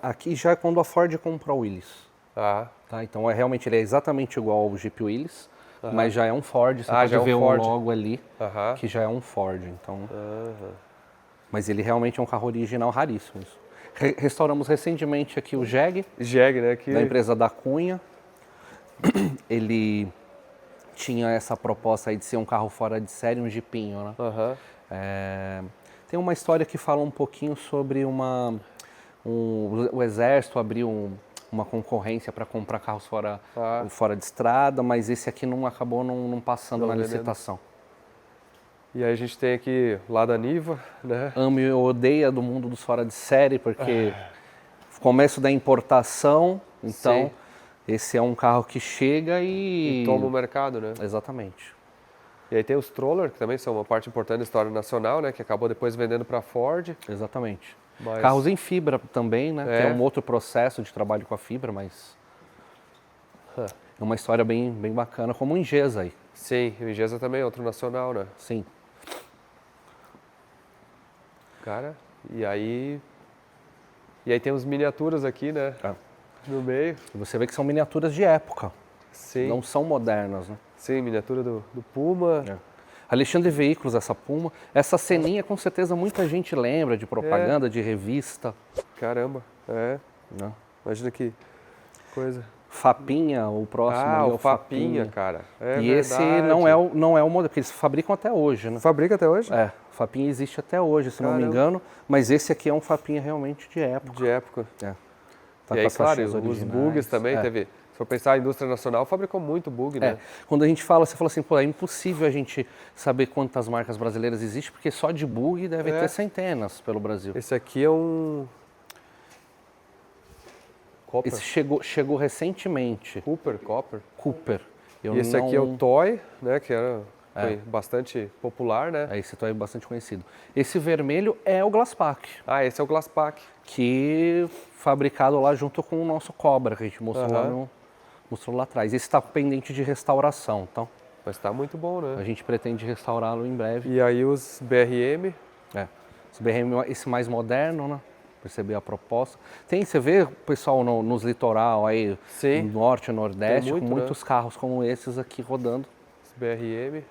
[SPEAKER 2] Aqui já é quando a Ford comprou o Willys. Tá? Então realmente ele é exatamente igual ao Jeep Willys, mas já é um Ford. Você pode ver o logo ali, que já é um Ford. Então, mas ele realmente é um carro original raríssimo. Isso. Restauramos recentemente aqui o Jeg,
[SPEAKER 1] né?
[SPEAKER 2] Da empresa da Cunha. Ele tinha essa proposta aí de ser um carro fora de série, um jipinho, né? Tem uma história que fala um pouquinho sobre o Exército abriu uma concorrência para comprar carros fora de estrada, mas esse aqui acabou não passando na licitação.
[SPEAKER 1] E aí a gente tem aqui lá da Niva, né?
[SPEAKER 2] Amo e odeia do mundo dos fora de série, porque começo da importação, então esse é um carro que chega e
[SPEAKER 1] toma o mercado, né?
[SPEAKER 2] Exatamente.
[SPEAKER 1] E aí tem os Troller, que também são uma parte importante da história nacional, né? Que acabou depois vendendo para a Ford.
[SPEAKER 2] Exatamente. Carros em fibra também, né? Que é um outro processo de trabalho com a fibra, mas é uma história bem bacana, como o Ingesa aí.
[SPEAKER 1] Sim, o Ingesa também é outro nacional, né?
[SPEAKER 2] Sim.
[SPEAKER 1] Cara, e aí tem uns miniaturas aqui, né? No meio.
[SPEAKER 2] E você vê que são miniaturas de época.
[SPEAKER 1] Sim.
[SPEAKER 2] Não são modernas, né?
[SPEAKER 1] Sim, miniatura do Puma.
[SPEAKER 2] Alexandre Veículos, essa Puma. Essa ceninha, com certeza, muita gente lembra de propaganda, de revista.
[SPEAKER 1] Caramba, Né? Imagina que coisa.
[SPEAKER 2] Fapinha, o próximo ali é o
[SPEAKER 1] Fapinha, cara.
[SPEAKER 2] E verdade. Esse não é o modelo, porque eles fabricam até hoje, né?
[SPEAKER 1] Fabrica até hoje?
[SPEAKER 2] O Fapinha existe até hoje, se não me engano. Mas esse aqui é um Fapinha realmente de época.
[SPEAKER 1] De época.
[SPEAKER 2] Tá
[SPEAKER 1] e aí, claro, os bugs também teve. Se for pensar, a indústria nacional fabricou muito bug, né?
[SPEAKER 2] Quando a gente você fala assim, pô, é impossível a gente saber quantas marcas brasileiras existem, porque só de bug deve ter centenas pelo Brasil.
[SPEAKER 1] Esse aqui é um...
[SPEAKER 2] Cooper. Esse chegou recentemente. Cooper.
[SPEAKER 1] E esse aqui é o Toy, né? Que foi bastante popular, né?
[SPEAKER 2] Esse Toy é bastante conhecido. Esse vermelho é o Glasspack.
[SPEAKER 1] Esse é o Glasspack.
[SPEAKER 2] Que fabricado lá junto com o nosso Cobra, que a gente mostrou, mostrou lá atrás. Esse está pendente de restauração, então.
[SPEAKER 1] Mas está muito bom, né?
[SPEAKER 2] A gente pretende restaurá-lo em breve.
[SPEAKER 1] E aí os BRM.
[SPEAKER 2] Esse BRM, esse mais moderno, né? Perceber a proposta. Você vê o pessoal nos litoral aí, no norte, nordeste, com muitos carros como esses aqui rodando.
[SPEAKER 1] Esse BRM.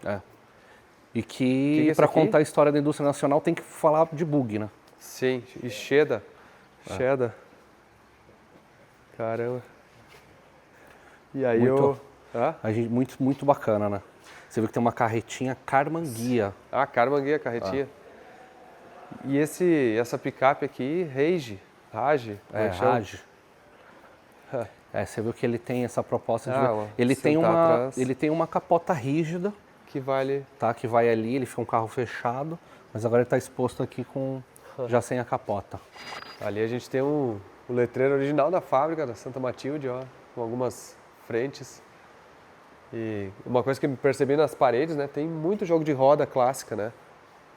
[SPEAKER 2] E que para contar a história da indústria nacional tem que falar de bug, né?
[SPEAKER 1] Sim, e Cheddar. Caramba. E aí
[SPEAKER 2] muito bacana, né? Você vê que tem uma carretinha Karmann Ghia.
[SPEAKER 1] Karmann Ghia, carretinha. E essa picape aqui, Rage.
[SPEAKER 2] Rage. Você viu que ele tem essa proposta de... Ele tem uma capota rígida.
[SPEAKER 1] Que vai ali.
[SPEAKER 2] Que vai ali, ele fica um carro fechado, mas agora ele está exposto aqui já sem a capota.
[SPEAKER 1] Ali a gente tem o letreiro original da fábrica, da Santa Matilde, com algumas frentes. E uma coisa que eu percebi nas paredes, né, tem muito jogo de roda clássica, né?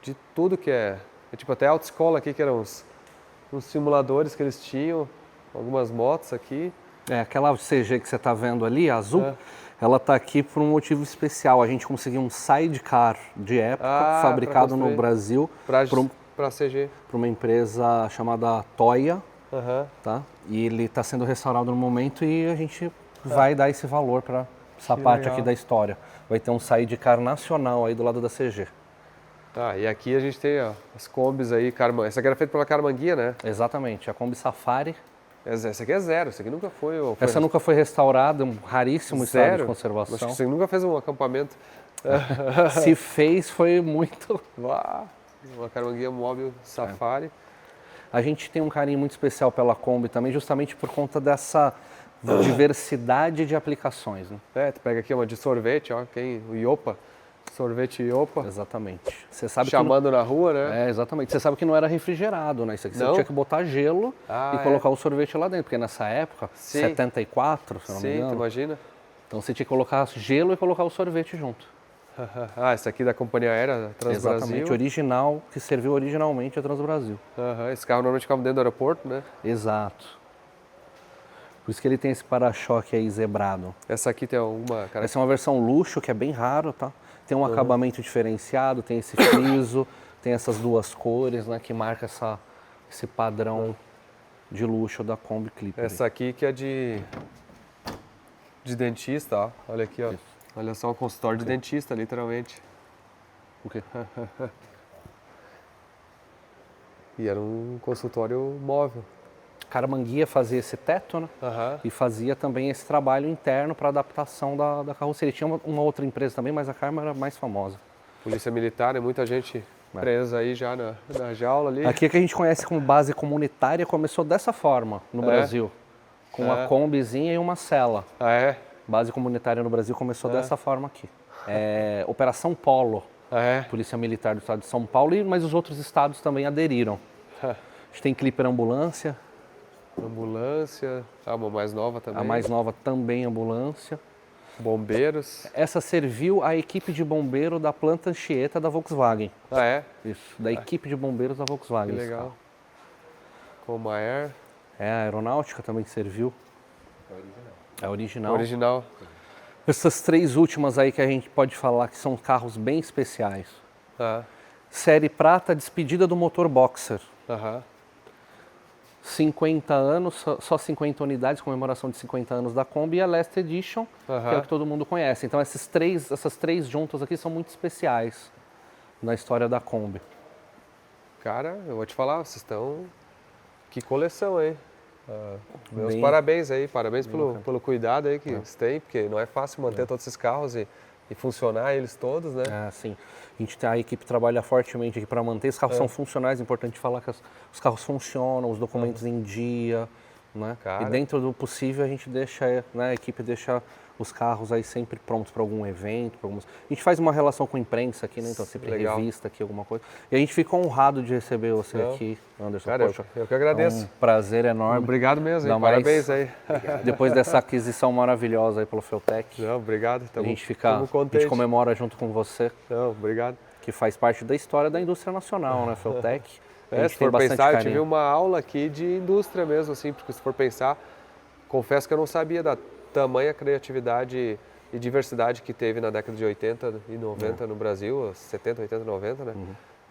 [SPEAKER 1] De tudo que tipo até a autoescola aqui, que eram uns simuladores que eles tinham, algumas motos aqui.
[SPEAKER 2] Aquela CG que você está vendo ali, azul, ela está aqui por um motivo especial. A gente conseguiu um sidecar de época, fabricado no Brasil,
[SPEAKER 1] para CG.
[SPEAKER 2] Para uma empresa chamada Toya, tá? E ele está sendo restaurado no momento e a gente vai dar esse valor para essa parte aqui da história. Vai ter um sidecar nacional aí do lado da CG.
[SPEAKER 1] E aqui a gente tem as Kombis aí, essa aqui era feita pela Karmann Ghia, né?
[SPEAKER 2] Exatamente, a Kombi Safari.
[SPEAKER 1] Essa aqui é zero, essa aqui nunca foi...
[SPEAKER 2] Essa nunca foi restaurada, um raríssimo estado de conservação.
[SPEAKER 1] Acho que você nunca fez um acampamento.
[SPEAKER 2] Se fez, foi muito...
[SPEAKER 1] Uma Karmann Ghia Móbil Safari.
[SPEAKER 2] A gente tem um carinho muito especial pela Kombi também, justamente por conta dessa diversidade de aplicações, né?
[SPEAKER 1] Tu pega aqui uma de sorvete, o Iopa. Sorvete Iopa.
[SPEAKER 2] Exatamente. Você sabe
[SPEAKER 1] chamando na rua, né?
[SPEAKER 2] Exatamente. Você sabe que não era refrigerado, né? Isso aqui você tinha que botar gelo e colocar o sorvete lá dentro, porque nessa época, 74, se não me engano.
[SPEAKER 1] Sim, imagina.
[SPEAKER 2] Então você tinha que colocar gelo e colocar o sorvete junto.
[SPEAKER 1] Essa aqui da companhia aérea Transbrasil.
[SPEAKER 2] Exatamente, original, que serviu originalmente a Transbrasil.
[SPEAKER 1] Esse carro normalmente ficava dentro do aeroporto, né?
[SPEAKER 2] Exato. Por isso que ele tem esse para-choque aí zebrado.
[SPEAKER 1] Essa aqui tem alguma...
[SPEAKER 2] Essa é uma versão luxo, que é bem raro, tá? Tem um acabamento diferenciado, tem esse friso, tem essas duas cores, né? Que marca esse padrão de luxo da Kombi Clipper.
[SPEAKER 1] Essa aqui que é de dentista, ó. Olha aqui, ó. Isso. Olha só, um consultório de dentista, literalmente.
[SPEAKER 2] O quê?
[SPEAKER 1] E era um consultório móvel.
[SPEAKER 2] Caramanguia fazia esse teto, né? E fazia também esse trabalho interno para adaptação da carroceria. Tinha uma outra empresa também, mas a Karma era mais famosa.
[SPEAKER 1] Polícia Militar, né? Muita gente presa aí já na jaula ali.
[SPEAKER 2] Aqui que a gente conhece como base comunitária começou dessa forma no Brasil. Com uma Kombizinha e uma cela. Base comunitária no Brasil começou dessa forma aqui. Operação Polo. Polícia Militar do Estado de São Paulo, mas os outros estados também aderiram. A gente tem Clipper Ambulância.
[SPEAKER 1] Ambulância, uma mais nova também.
[SPEAKER 2] A mais nova também ambulância.
[SPEAKER 1] Bombeiros.
[SPEAKER 2] Essa serviu a equipe de bombeiro da planta Anchieta da Volkswagen. Isso, da equipe de bombeiros da Volkswagen.
[SPEAKER 1] Que legal. Comair.
[SPEAKER 2] A aeronáutica também serviu. É original.
[SPEAKER 1] Original.
[SPEAKER 2] Essas três últimas aí que a gente pode falar que são carros bem especiais. Série Prata, despedida do motor Boxer. 50 anos, só 50 unidades, comemoração de 50 anos da Kombi, e a Last Edition, que é o que todo mundo conhece. Então essas três juntas aqui são muito especiais na história da Kombi.
[SPEAKER 1] Cara, eu vou te falar, vocês estão... Que coleção, hein? Meus parabéns aí, parabéns pelo cuidado aí que vocês têm, porque não é fácil manter todos esses carros e funcionar eles todos, né?
[SPEAKER 2] Sim. A equipe trabalha fortemente aqui para manter. Os carros são funcionais, é importante falar que os carros funcionam, os documentos em dia, né? E dentro do possível a gente deixa, né, a equipe deixa os carros aí sempre prontos para algum evento. A gente faz uma relação com a imprensa aqui, né? Então sempre revista aqui, alguma coisa. E a gente fica honrado de receber você aqui, Anderson.
[SPEAKER 1] Cara, eu que agradeço.
[SPEAKER 2] É um prazer enorme.
[SPEAKER 1] Obrigado mesmo, hein? Parabéns aí.
[SPEAKER 2] Depois dessa aquisição maravilhosa aí pelo Feltec.
[SPEAKER 1] Obrigado.
[SPEAKER 2] A gente comemora junto com você.
[SPEAKER 1] Obrigado.
[SPEAKER 2] Que faz parte da história da indústria nacional, né, Feltec?
[SPEAKER 1] Se for pensar, eu tive uma aula aqui de indústria mesmo, assim, porque se for pensar, confesso que eu não sabia da tamanha criatividade e diversidade que teve na década de 80 e 90 no Brasil, 70, 80, 90, né?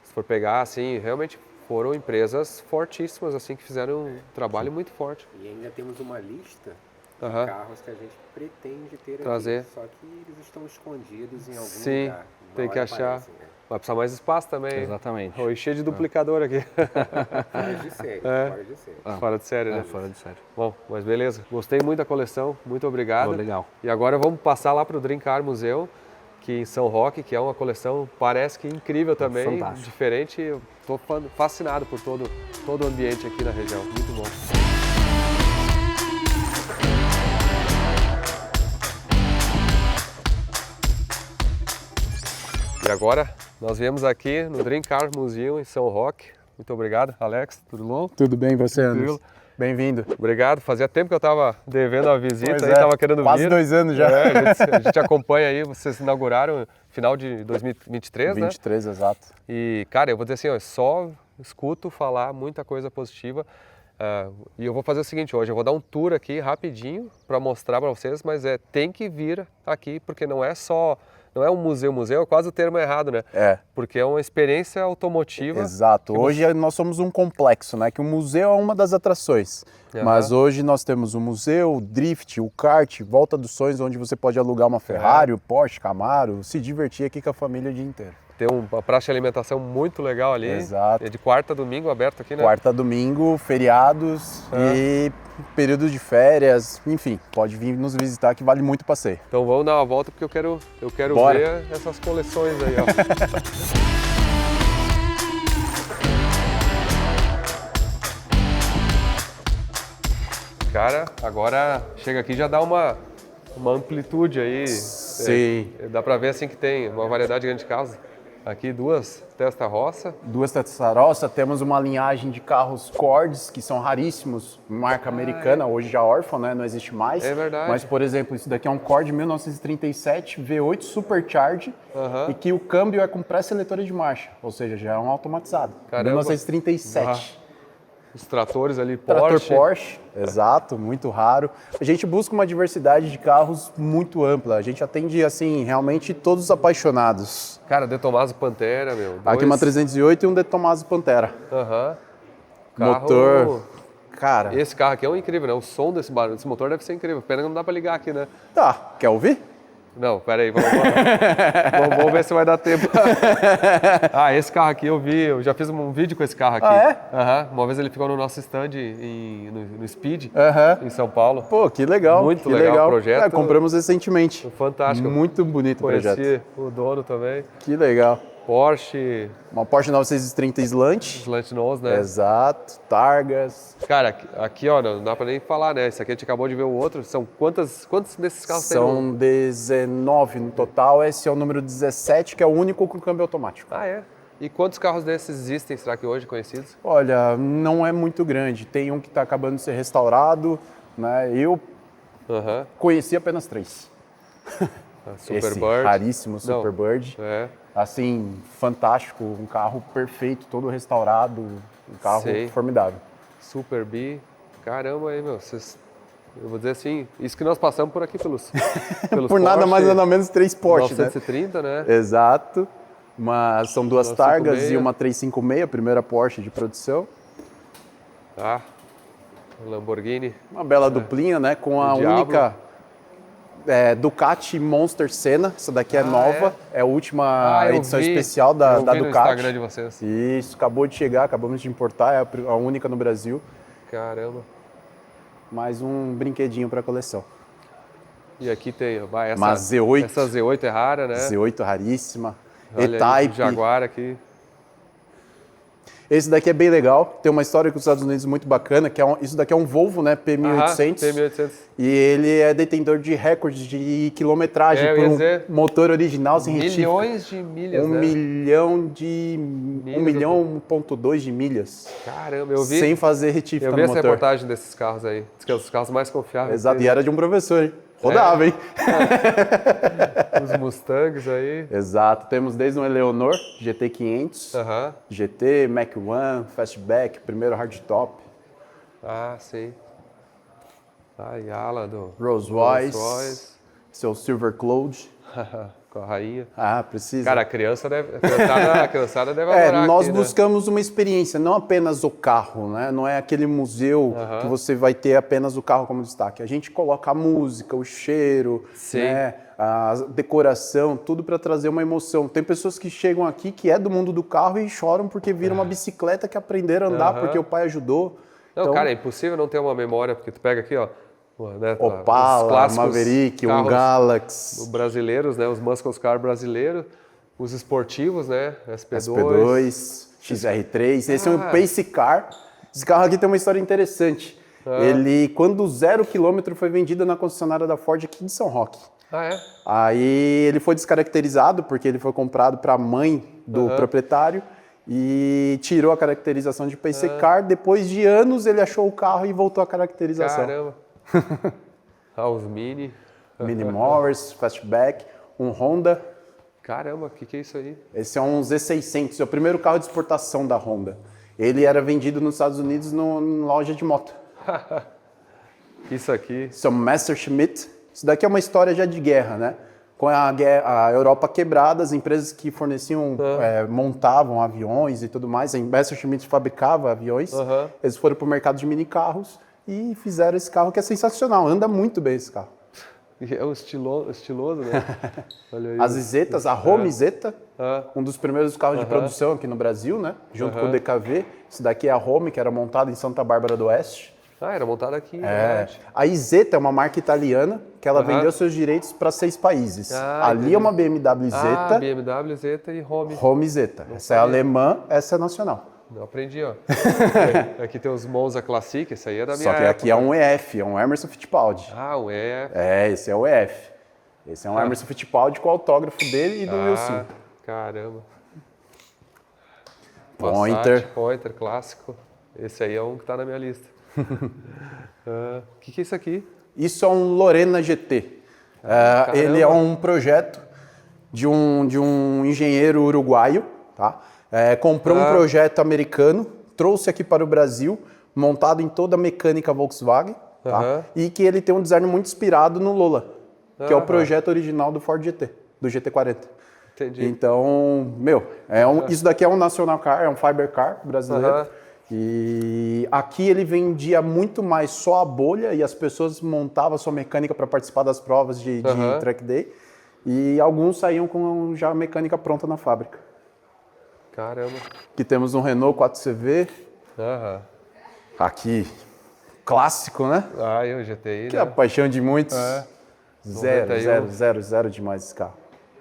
[SPEAKER 1] Se for pegar, assim, realmente foram empresas fortíssimas, assim, que fizeram um trabalho muito forte.
[SPEAKER 3] E ainda temos uma lista de carros que a gente pretende ter
[SPEAKER 1] trazer
[SPEAKER 3] aqui, só que eles estão escondidos em algum lugar.
[SPEAKER 1] Tem que achar. Aparecem, né? Vai precisar mais espaço também.
[SPEAKER 2] Exatamente.
[SPEAKER 1] Oi, cheio de duplicador aqui.
[SPEAKER 3] Fora de série, fora de série.
[SPEAKER 1] Fora de série, né?
[SPEAKER 2] Fora de série.
[SPEAKER 1] Bom, mas beleza. Gostei muito da coleção, muito obrigado.
[SPEAKER 2] Legal.
[SPEAKER 1] E agora vamos passar lá para o Dream Car Museu, que em São Roque, que é uma coleção, parece que incrível também,
[SPEAKER 2] fantástico.
[SPEAKER 1] Diferente. Eu estou fascinado por todo o ambiente aqui na região. Muito bom. E agora nós viemos aqui no Dream Car Museum em São Roque. Muito obrigado, Alex. Tudo bom?
[SPEAKER 4] Tudo bem, você, Anderson? Bem-vindo.
[SPEAKER 1] Obrigado. Fazia tempo que eu estava devendo a visita, estava querendo vir.
[SPEAKER 4] Quase 2 anos já.
[SPEAKER 1] A gente acompanha aí, vocês inauguraram no final de 2023, né?
[SPEAKER 4] 23, exato.
[SPEAKER 1] E, cara, eu vou dizer assim, eu só escuto falar muita coisa positiva. E eu vou fazer o seguinte hoje, eu vou dar um tour aqui rapidinho para mostrar para vocês, mas tem que vir aqui, porque não é um museu, é quase o termo errado, né? Porque é uma experiência automotiva.
[SPEAKER 4] Exato. Hoje nós somos um complexo, né? Que o museu é uma das atrações. Mas hoje nós temos o museu, o drift, o kart, Volta dos Sonhos, onde você pode alugar uma Ferrari, o Porsche, Camaro, se divertir aqui com a família o dia inteiro.
[SPEAKER 1] Tem uma praça de alimentação muito legal ali.
[SPEAKER 4] Exato.
[SPEAKER 1] É de quarta a domingo aberto aqui, né?
[SPEAKER 4] Quarta a domingo, feriados e período de férias, enfim, pode vir nos visitar que vale muito o passeio.
[SPEAKER 1] Então vamos dar uma volta porque eu quero ver essas coleções aí, ó. Cara, agora chega aqui e já dá uma amplitude aí.
[SPEAKER 4] Sim.
[SPEAKER 1] Dá pra ver assim que tem uma variedade grande de carros. Aqui 2 Testarossa.
[SPEAKER 4] 2 Testarossa, temos uma linhagem de carros Cords, que são raríssimos, marca americana, hoje já órfão, né? Não existe mais.
[SPEAKER 1] É verdade.
[SPEAKER 4] Mas, por exemplo, isso daqui é um Cord 1937 V8 Supercharge e que o câmbio é com pré-seletora de marcha, ou seja, já é um automatizado.
[SPEAKER 1] Caramba.
[SPEAKER 4] 1937.
[SPEAKER 1] Os tratores ali,
[SPEAKER 4] Trator
[SPEAKER 1] Porsche.
[SPEAKER 4] Porsche, exato, muito raro. A gente busca uma diversidade de carros muito ampla. A gente atende, assim, realmente todos os apaixonados.
[SPEAKER 1] Cara, De Tomaso Pantera, meu.
[SPEAKER 4] Aqui uma 308 e um De Tomaso Pantera.
[SPEAKER 1] Aham.
[SPEAKER 4] Motor, cara...
[SPEAKER 1] Esse carro aqui é um incrível, né? O som desse barulho, desse motor deve ser incrível. Pena que não dá pra ligar aqui, né?
[SPEAKER 4] Tá, quer ouvir?
[SPEAKER 1] Não, pera aí, vamos ver se vai dar tempo. Esse carro aqui eu já fiz um vídeo com esse carro aqui.
[SPEAKER 4] Ah, é?
[SPEAKER 1] Uma vez ele ficou no nosso stand no Speed, em São Paulo.
[SPEAKER 4] Pô, que legal.
[SPEAKER 1] Muito
[SPEAKER 4] que
[SPEAKER 1] legal o projeto.
[SPEAKER 4] Compramos recentemente.
[SPEAKER 1] Fantástico.
[SPEAKER 4] Muito bonito o projeto.
[SPEAKER 1] Conheci o dono também.
[SPEAKER 4] Que legal.
[SPEAKER 1] Porsche.
[SPEAKER 4] Uma Porsche 930 Slant.
[SPEAKER 1] Slant nose, né?
[SPEAKER 4] Exato. Targas.
[SPEAKER 1] Cara, aqui ó, não dá pra nem falar, né? Esse aqui a gente acabou de ver o outro. São quantos desses carros tem?
[SPEAKER 4] São 19 no total. Esse é o número 17, que é o único com câmbio automático.
[SPEAKER 1] Ah, é? E quantos carros desses existem, será que hoje, conhecidos?
[SPEAKER 4] Olha, não é muito grande. Tem um que está acabando de ser restaurado, né? Eu conheci apenas 3.
[SPEAKER 1] Superbird.
[SPEAKER 4] Raríssimo Superbird.
[SPEAKER 1] É.
[SPEAKER 4] Assim, fantástico, um carro perfeito, todo restaurado, um carro formidável.
[SPEAKER 1] Super B. Caramba aí, meu. Eu vou dizer assim, isso que nós passamos por aqui pelos
[SPEAKER 4] por nada
[SPEAKER 1] Porsche,
[SPEAKER 4] mais nada menos 3 Porsche,
[SPEAKER 1] 930, né?
[SPEAKER 4] Exato. Mas são 2 Targas
[SPEAKER 1] 956.
[SPEAKER 4] e uma 356, a primeira Porsche de produção.
[SPEAKER 1] Tá. Lamborghini.
[SPEAKER 4] Uma bela duplinha, né? Com a única Ducati Monster Senna. Essa daqui é nova. É a última edição especial da Ducati.
[SPEAKER 1] No Instagram de vocês.
[SPEAKER 4] Isso, acabou de chegar, acabamos de importar. É a única no Brasil.
[SPEAKER 1] Caramba.
[SPEAKER 4] Mais um brinquedinho para a coleção.
[SPEAKER 1] E aqui tem
[SPEAKER 4] uma Z8.
[SPEAKER 1] Essa Z8 é rara, né?
[SPEAKER 4] Z8 raríssima.
[SPEAKER 1] E-Type. Jaguar aqui.
[SPEAKER 4] Esse daqui é bem legal, tem uma história com os Estados Unidos muito bacana, que isso daqui é um Volvo, né, P1800.
[SPEAKER 1] P1800.
[SPEAKER 4] E ele é detentor de recordes de quilometragem por um motor original sem retífica.
[SPEAKER 1] Milhões de milhas,
[SPEAKER 4] né? 1 milhão, 1.2 de milhas.
[SPEAKER 1] Caramba, eu vi.
[SPEAKER 4] Sem fazer retífica no motor.
[SPEAKER 1] Eu vi essa reportagem desses carros aí. Diz que é os carros mais confiáveis.
[SPEAKER 4] Exato, e era de um professor, hein? Rodava, hein?
[SPEAKER 1] Os Mustangs aí.
[SPEAKER 4] Exato. Temos desde um Eleonor GT500, GT, Mach-1, Fastback, primeiro hardtop.
[SPEAKER 1] Ah, sim. A Yala do
[SPEAKER 4] Rolls Royce. Seu Silver Cloud.
[SPEAKER 1] Com a rainha.
[SPEAKER 4] Ah, precisa.
[SPEAKER 1] Cara, a criançada deve adorar
[SPEAKER 4] nós
[SPEAKER 1] aqui,
[SPEAKER 4] buscamos uma experiência, não apenas o carro, né? Não é aquele museu que você vai ter apenas o carro como destaque. A gente coloca a música, o cheiro, né? A decoração, tudo para trazer uma emoção. Tem pessoas que chegam aqui que é do mundo do carro e choram porque viram uma bicicleta que aprenderam a andar porque o pai ajudou.
[SPEAKER 1] Não,
[SPEAKER 4] então,
[SPEAKER 1] cara, é impossível não ter uma memória, porque tu pega aqui, ó, né,
[SPEAKER 4] Opala, Maverick, um Galaxy.
[SPEAKER 1] Brasileiros, né? Os muscle car brasileiros, os esportivos, né?
[SPEAKER 4] SP2, XR3. Esse é um Pace Car. Esse carro aqui tem uma história interessante. Ele, quando 0 km, foi vendido na concessionária da Ford aqui de São Roque.
[SPEAKER 1] Ah, é?
[SPEAKER 4] Aí ele foi descaracterizado porque ele foi comprado para a mãe do proprietário e tirou a caracterização de Pace Car. Depois de anos ele achou o carro e voltou à caracterização.
[SPEAKER 1] Caramba. Os Mini.
[SPEAKER 4] Mini Morris, Fastback, um Honda.
[SPEAKER 1] Caramba, o que é isso aí?
[SPEAKER 4] Esse é um Z600, é o primeiro carro de exportação da Honda. Ele era vendido nos Estados Unidos em loja de moto.
[SPEAKER 1] Isso aqui.
[SPEAKER 4] Isso é um Messerschmitt. Isso daqui é uma história já de guerra, né? Com a Europa quebrada, as empresas que forneciam, montavam aviões e tudo mais, a Messerschmitt fabricava aviões, eles foram para o mercado de mini carros e fizeram esse carro que é sensacional, anda muito bem esse carro.
[SPEAKER 1] É um estiloso, né? Olha aí.
[SPEAKER 4] As Isetas, a Home Zeta, um dos primeiros carros de produção aqui no Brasil, né? Junto com o DKV. Esse daqui é a Home, que era montada em Santa Bárbara do Oeste.
[SPEAKER 1] Ah, era montada aqui.
[SPEAKER 4] A Isetta é uma marca italiana que ela vendeu seus direitos para 6 países. Ali é uma BMW Zeta.
[SPEAKER 1] BMW Zeta e Home.
[SPEAKER 4] Home Zeta. Essa é alemã, essa é nacional.
[SPEAKER 1] Não aprendi, ó. Aqui tem os Monza Classic, esse aí é da minha
[SPEAKER 4] Só que
[SPEAKER 1] época.
[SPEAKER 4] aqui é um EF, é um Emerson Fittipaldi.
[SPEAKER 1] Ah, o EF.
[SPEAKER 4] Esse é o EF. Esse é um Emerson Fittipaldi com o autógrafo dele e do Wilson.
[SPEAKER 1] Caramba.
[SPEAKER 4] Pointer
[SPEAKER 1] clássico. Esse aí é um que tá na minha lista. O que é isso aqui?
[SPEAKER 4] Isso é um Lorena GT. Ele é um projeto de um engenheiro uruguaio, tá? Comprou um projeto americano, trouxe aqui para o Brasil, montado em toda a mecânica Volkswagen, tá? E que ele tem um design muito inspirado no Lola, que é o projeto original do Ford GT, do GT40.
[SPEAKER 1] Entendi.
[SPEAKER 4] Então, isso daqui é um national car, é um fiber car brasileiro. E aqui ele vendia muito mais só a bolha e as pessoas montavam a sua mecânica para participar das provas de track day. E alguns saíam com já a mecânica pronta na fábrica.
[SPEAKER 1] Caramba.
[SPEAKER 4] Aqui temos um Renault 4CV. Aqui, clássico, né?
[SPEAKER 1] E o GTI,
[SPEAKER 4] que é a paixão de muitos. Zero demais esse carro.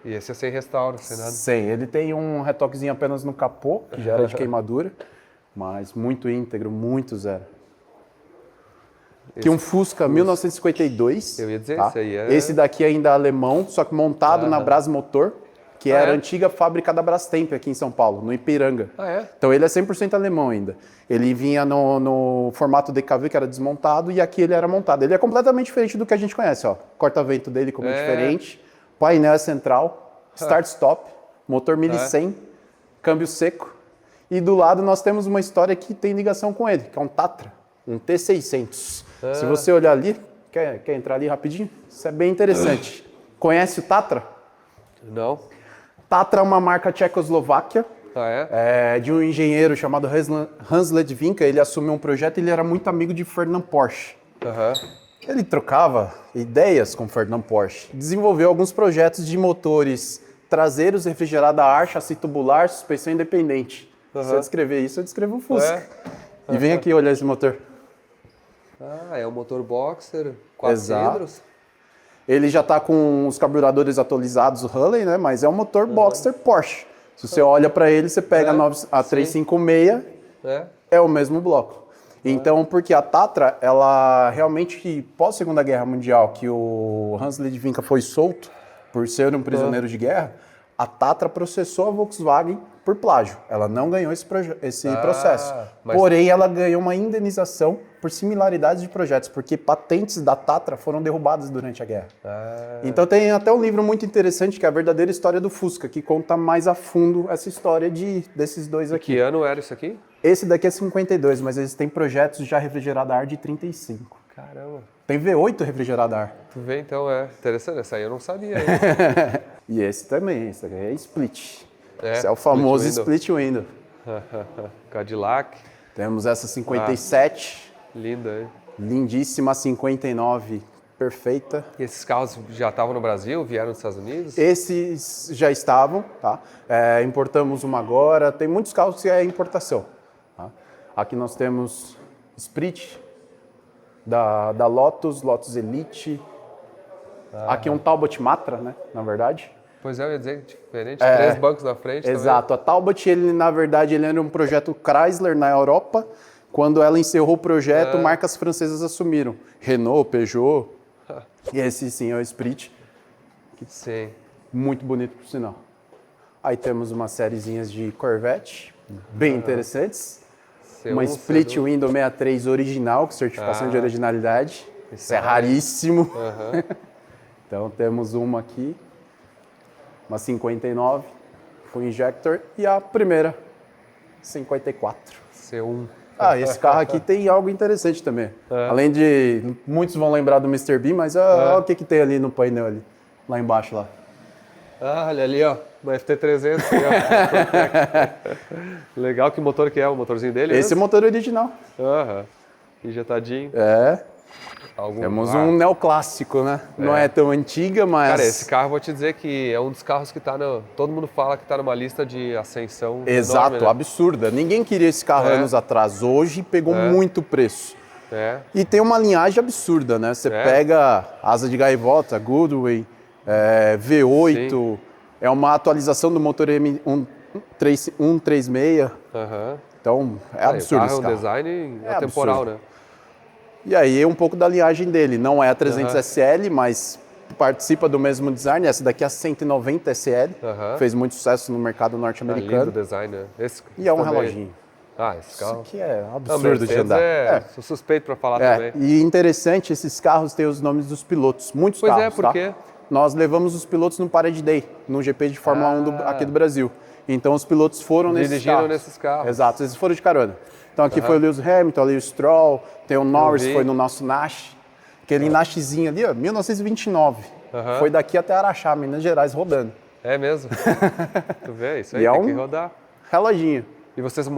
[SPEAKER 1] E esse é sem restauro, sem nada?
[SPEAKER 4] Sem, ele tem um retoquezinho apenas no capô, que já era de queimadura, mas muito íntegro, muito zero. Aqui um Fusca 1952.
[SPEAKER 1] Eu ia dizer,
[SPEAKER 4] tá?
[SPEAKER 1] Esse aí é...
[SPEAKER 4] Esse daqui ainda é alemão, só que montado na Brasmotor, que era a antiga fábrica da Brastemp aqui em São Paulo, no Ipiranga. Então ele é 100% alemão ainda. Ele vinha no formato DKV, que era desmontado, e aqui ele era montado. Ele é completamente diferente do que a gente conhece, ó. Corta-vento dele como é diferente, painel é central, start-stop, motor 1100, câmbio seco. E do lado nós temos uma história que tem ligação com ele, que é um Tatra, um T600. Se você olhar ali, quer entrar ali rapidinho? Isso é bem interessante. Conhece o Tatra?
[SPEAKER 1] Não.
[SPEAKER 4] Tatra é uma marca tchecoslováquia, de um engenheiro chamado Hans Ledvinka. Ele assumiu um projeto e ele era muito amigo de Ferdinand Porsche. Ele trocava ideias com Ferdinand Porsche, desenvolveu alguns projetos de motores traseiros, refrigerados a ar, chassi tubular, suspensão independente. Se eu descrever isso, eu descrevo o Fusca. E vem aqui olhar esse motor.
[SPEAKER 1] É um motor boxer, 4 cilindros.
[SPEAKER 4] Ele já está com os carburadores atualizados, o Hulley, né? Mas é um motor boxer Porsche. Se você olha para ele, você pega a 356, é o mesmo bloco. Então, porque a Tatra, ela realmente, pós-Segunda Guerra Mundial, que o Hans Ledvinka foi solto por ser um prisioneiro de guerra, a Tatra processou a Volkswagen por plágio. Ela não ganhou esse processo. Porém, ela ganhou uma indenização por similaridades de projetos, porque patentes da Tatra foram derrubadas durante a guerra. Então tem até um livro muito interessante, que é a verdadeira história do Fusca, que conta mais a fundo essa história desses dois aqui.
[SPEAKER 1] Que ano era isso aqui?
[SPEAKER 4] Esse daqui é 52, mas eles têm projetos já refrigerado a ar de 35.
[SPEAKER 1] Caramba.
[SPEAKER 4] Tem V8 refrigerado a ar.
[SPEAKER 1] Tu vê, então, interessante. Essa aí eu não sabia.
[SPEAKER 4] E esse também, esse aqui é split. Esse é o
[SPEAKER 1] split
[SPEAKER 4] famoso
[SPEAKER 1] window.
[SPEAKER 4] split window.
[SPEAKER 1] Cadillac.
[SPEAKER 4] Temos essa 57.
[SPEAKER 1] Linda, hein?
[SPEAKER 4] Lindíssima 59, perfeita.
[SPEAKER 1] E esses carros já estavam no Brasil, vieram dos Estados Unidos?
[SPEAKER 4] Esses já estavam, tá? Importamos uma agora. Tem muitos carros que é importação. Tá? Aqui nós temos Sprit, da Lotus, Lotus Elite. Aqui um Talbot Matra, né? Na verdade.
[SPEAKER 1] Pois eu ia dizer diferente, 3 bancos na frente.
[SPEAKER 4] Exato. A Talbot, na verdade, ele era um projeto Chrysler na Europa. Quando ela encerrou o projeto, marcas francesas assumiram. Renault, Peugeot. E esse sim é o Sprit.
[SPEAKER 1] Sim.
[SPEAKER 4] Muito bonito, por sinal. Aí temos umas sériezinhas de Corvette, bem interessantes. Uma Split Window 63 original, com certificação de originalidade. Isso é raríssimo. Então temos uma aqui, uma 59, full injector, e a primeira, 54.
[SPEAKER 1] C1.
[SPEAKER 4] Esse carro aqui tem algo interessante também. Além de, muitos vão lembrar do Mr. Bean, mas olha o que tem ali no painel, ali, lá embaixo. Lá.
[SPEAKER 1] Olha ali, ó, uma FT300. Legal, que motor que é o motorzinho dele?
[SPEAKER 4] Esse é o motor original.
[SPEAKER 1] Injetadinho.
[SPEAKER 4] Temos um neoclássico, né? Não é tão antiga, mas...
[SPEAKER 1] Cara, esse carro, vou te dizer que é um dos carros que tá no... Todo mundo fala que tá numa lista de ascensão
[SPEAKER 4] Exato,
[SPEAKER 1] enorme, né?
[SPEAKER 4] absurda. Ninguém queria esse carro anos atrás. Hoje pegou muito preço. E tem uma linhagem absurda, né? Você pega asa de gaivota, Goodway, V8, sim. É uma atualização do motor M136. Então, é absurdo esse carro.
[SPEAKER 1] É um design atemporal, né?
[SPEAKER 4] E aí, um pouco da linhagem dele. Não é a 300 SL, mas participa do mesmo design. Essa daqui é a 190 SL. Fez muito sucesso no mercado norte-americano.
[SPEAKER 1] Lindo design, né?
[SPEAKER 4] E é um reloginho.
[SPEAKER 1] Esse carro...
[SPEAKER 4] Isso aqui é absurdo de andar.
[SPEAKER 1] Sou suspeito para falar também.
[SPEAKER 4] E interessante, esses carros têm os nomes dos pilotos. Muitos carros,
[SPEAKER 1] por quê?
[SPEAKER 4] Nós levamos os pilotos no Parade Day, no GP de Fórmula 1 aqui do Brasil. Então os pilotos foram
[SPEAKER 1] Dirigiram nesses carros.
[SPEAKER 4] Exato, eles foram de carona. Então aqui foi o Lewis Hamilton, ali o Stroll, tem o Norris, foi no nosso Nash. Aquele Nashzinho ali, ó, 1929. Foi daqui até Araxá, Minas Gerais, rodando.
[SPEAKER 1] É mesmo? Tu vê, isso aí
[SPEAKER 4] E
[SPEAKER 1] tem que rodar.
[SPEAKER 4] Reloginho.
[SPEAKER 1] E vocês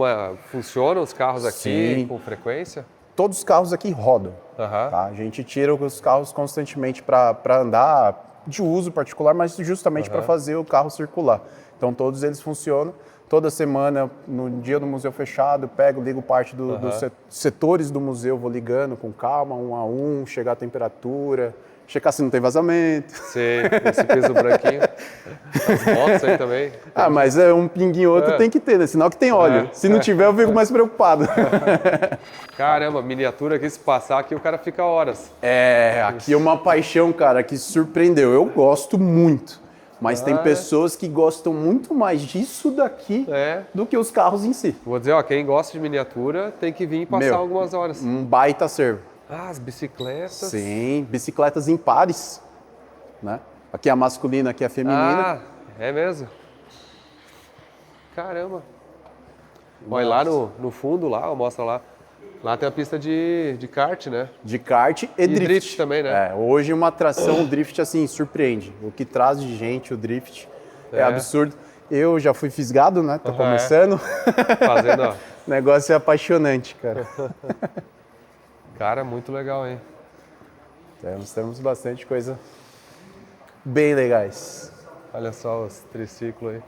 [SPEAKER 1] funcionam os carros aqui
[SPEAKER 4] Sim.
[SPEAKER 1] com frequência?
[SPEAKER 4] Todos os carros aqui rodam. Tá? A gente tira os carros constantemente para andar de uso particular, mas justamente para fazer o carro circular. Então todos eles funcionam. Toda semana, no dia do museu fechado, pego, ligo parte dos setores do museu, vou ligando com calma, um a um, chegar a temperatura, checar se não tem vazamento.
[SPEAKER 1] Sim, esse piso branquinho. As motos aí também.
[SPEAKER 4] Mas um pinguinho outro tem que ter, né? Sinal que tem óleo. Se não tiver, eu fico mais preocupado.
[SPEAKER 1] Caramba, miniatura aqui, se passar aqui, o cara fica horas.
[SPEAKER 4] Aqui é uma paixão, cara, que surpreendeu. Eu gosto muito. Mas tem pessoas que gostam muito mais disso daqui do que os carros em si.
[SPEAKER 1] Vou dizer, quem gosta de miniatura tem que vir e passar algumas horas.
[SPEAKER 4] Um baita servo.
[SPEAKER 1] As bicicletas.
[SPEAKER 4] Sim, bicicletas em pares, né? Aqui é a masculina, aqui é a feminina.
[SPEAKER 1] É mesmo? Caramba. Olha lá no fundo, mostra lá. Lá tem a pista de kart, né?
[SPEAKER 4] De kart e drift.
[SPEAKER 1] Drift também, né?
[SPEAKER 4] Hoje uma atração, o drift, assim, surpreende. O que traz de gente, o drift, é absurdo. Eu já fui fisgado, né? Tô começando.
[SPEAKER 1] Fazendo, ó.
[SPEAKER 4] O negócio é apaixonante, cara.
[SPEAKER 1] Cara, muito legal, hein?
[SPEAKER 4] Temos bastante coisa bem legais.
[SPEAKER 1] Olha só os triciclos aí.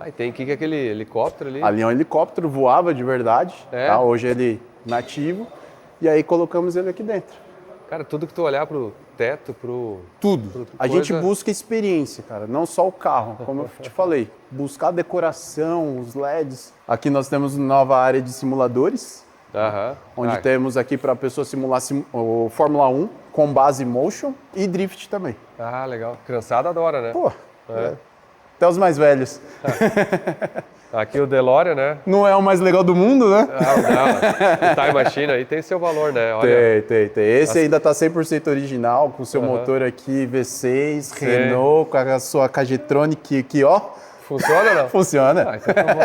[SPEAKER 1] Aí tem aqui aquele helicóptero ali.
[SPEAKER 4] Ali é um helicóptero, voava de verdade. Tá? Hoje ele nativo. E aí colocamos ele aqui dentro.
[SPEAKER 1] Cara, tudo que tu olhar pro teto,
[SPEAKER 4] Tudo. A gente busca experiência, cara. Não só o carro, como eu te falei. Buscar a decoração, os LEDs. Aqui nós temos nova área de simuladores. Onde temos aqui para a pessoa simular o Fórmula 1 com base motion e drift também.
[SPEAKER 1] Legal. Criançada adora, né?
[SPEAKER 4] Pô, até os mais velhos.
[SPEAKER 1] Aqui o DeLorean, né?
[SPEAKER 4] Não é o mais legal do mundo, né?
[SPEAKER 1] Não. O Time Machine aí tem seu valor, né? Olha.
[SPEAKER 4] Tem. Esse ainda tá 100% original, com seu motor aqui V6, Renault, com a sua Kg-Tronic aqui, ó.
[SPEAKER 1] Funciona ou não?
[SPEAKER 4] Funciona.
[SPEAKER 1] Então tá bom.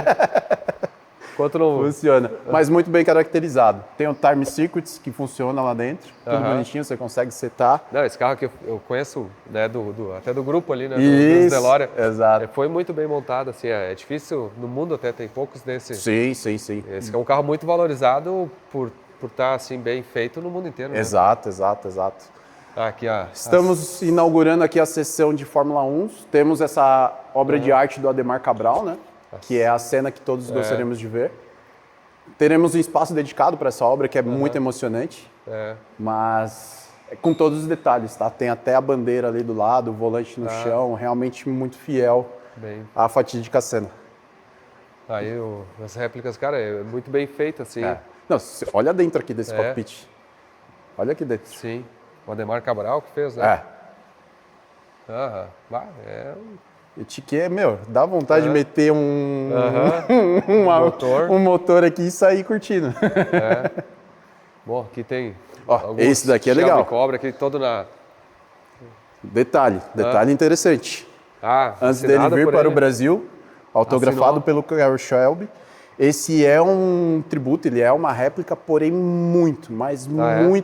[SPEAKER 1] Quanto não...
[SPEAKER 4] Funciona, mas muito bem caracterizado. Tem o Time Circuits que funciona lá dentro, tudo bonitinho, você consegue setar.
[SPEAKER 1] Não, esse carro aqui eu conheço, né, até do grupo ali, né,
[SPEAKER 4] do
[SPEAKER 1] DeLorean.
[SPEAKER 4] Exato.
[SPEAKER 1] Foi muito bem montado, assim, é difícil, no mundo até tem poucos desses.
[SPEAKER 4] Sim.
[SPEAKER 1] Esse é um carro muito valorizado por estar, assim, bem feito no mundo inteiro, né?
[SPEAKER 4] Exato.
[SPEAKER 1] Aqui,
[SPEAKER 4] Estamos inaugurando aqui a sessão de Fórmula 1. Temos essa obra de arte do Ademar Cabral, né? Que é a cena que todos gostaríamos de ver. Teremos um espaço dedicado para essa obra, que é muito emocionante, mas com todos os detalhes, tá? Tem até a bandeira ali do lado, o volante no chão, realmente muito fiel à fatídica cena.
[SPEAKER 1] Aí as réplicas, cara, é muito bem feito, assim.
[SPEAKER 4] Não, olha dentro aqui desse cockpit. Olha aqui dentro.
[SPEAKER 1] Sim, o Ademar Cabral que fez, né?
[SPEAKER 4] Dá vontade de meter um motor aqui e sair curtindo.
[SPEAKER 1] Bom, aqui tem
[SPEAKER 4] esse daqui é legal.
[SPEAKER 1] Cobra aqui todo na...
[SPEAKER 4] Detalhe interessante. Antes dele vir para o Brasil, autografado pelo Carroll Shelby. Esse é um tributo, ele é uma réplica, porém muito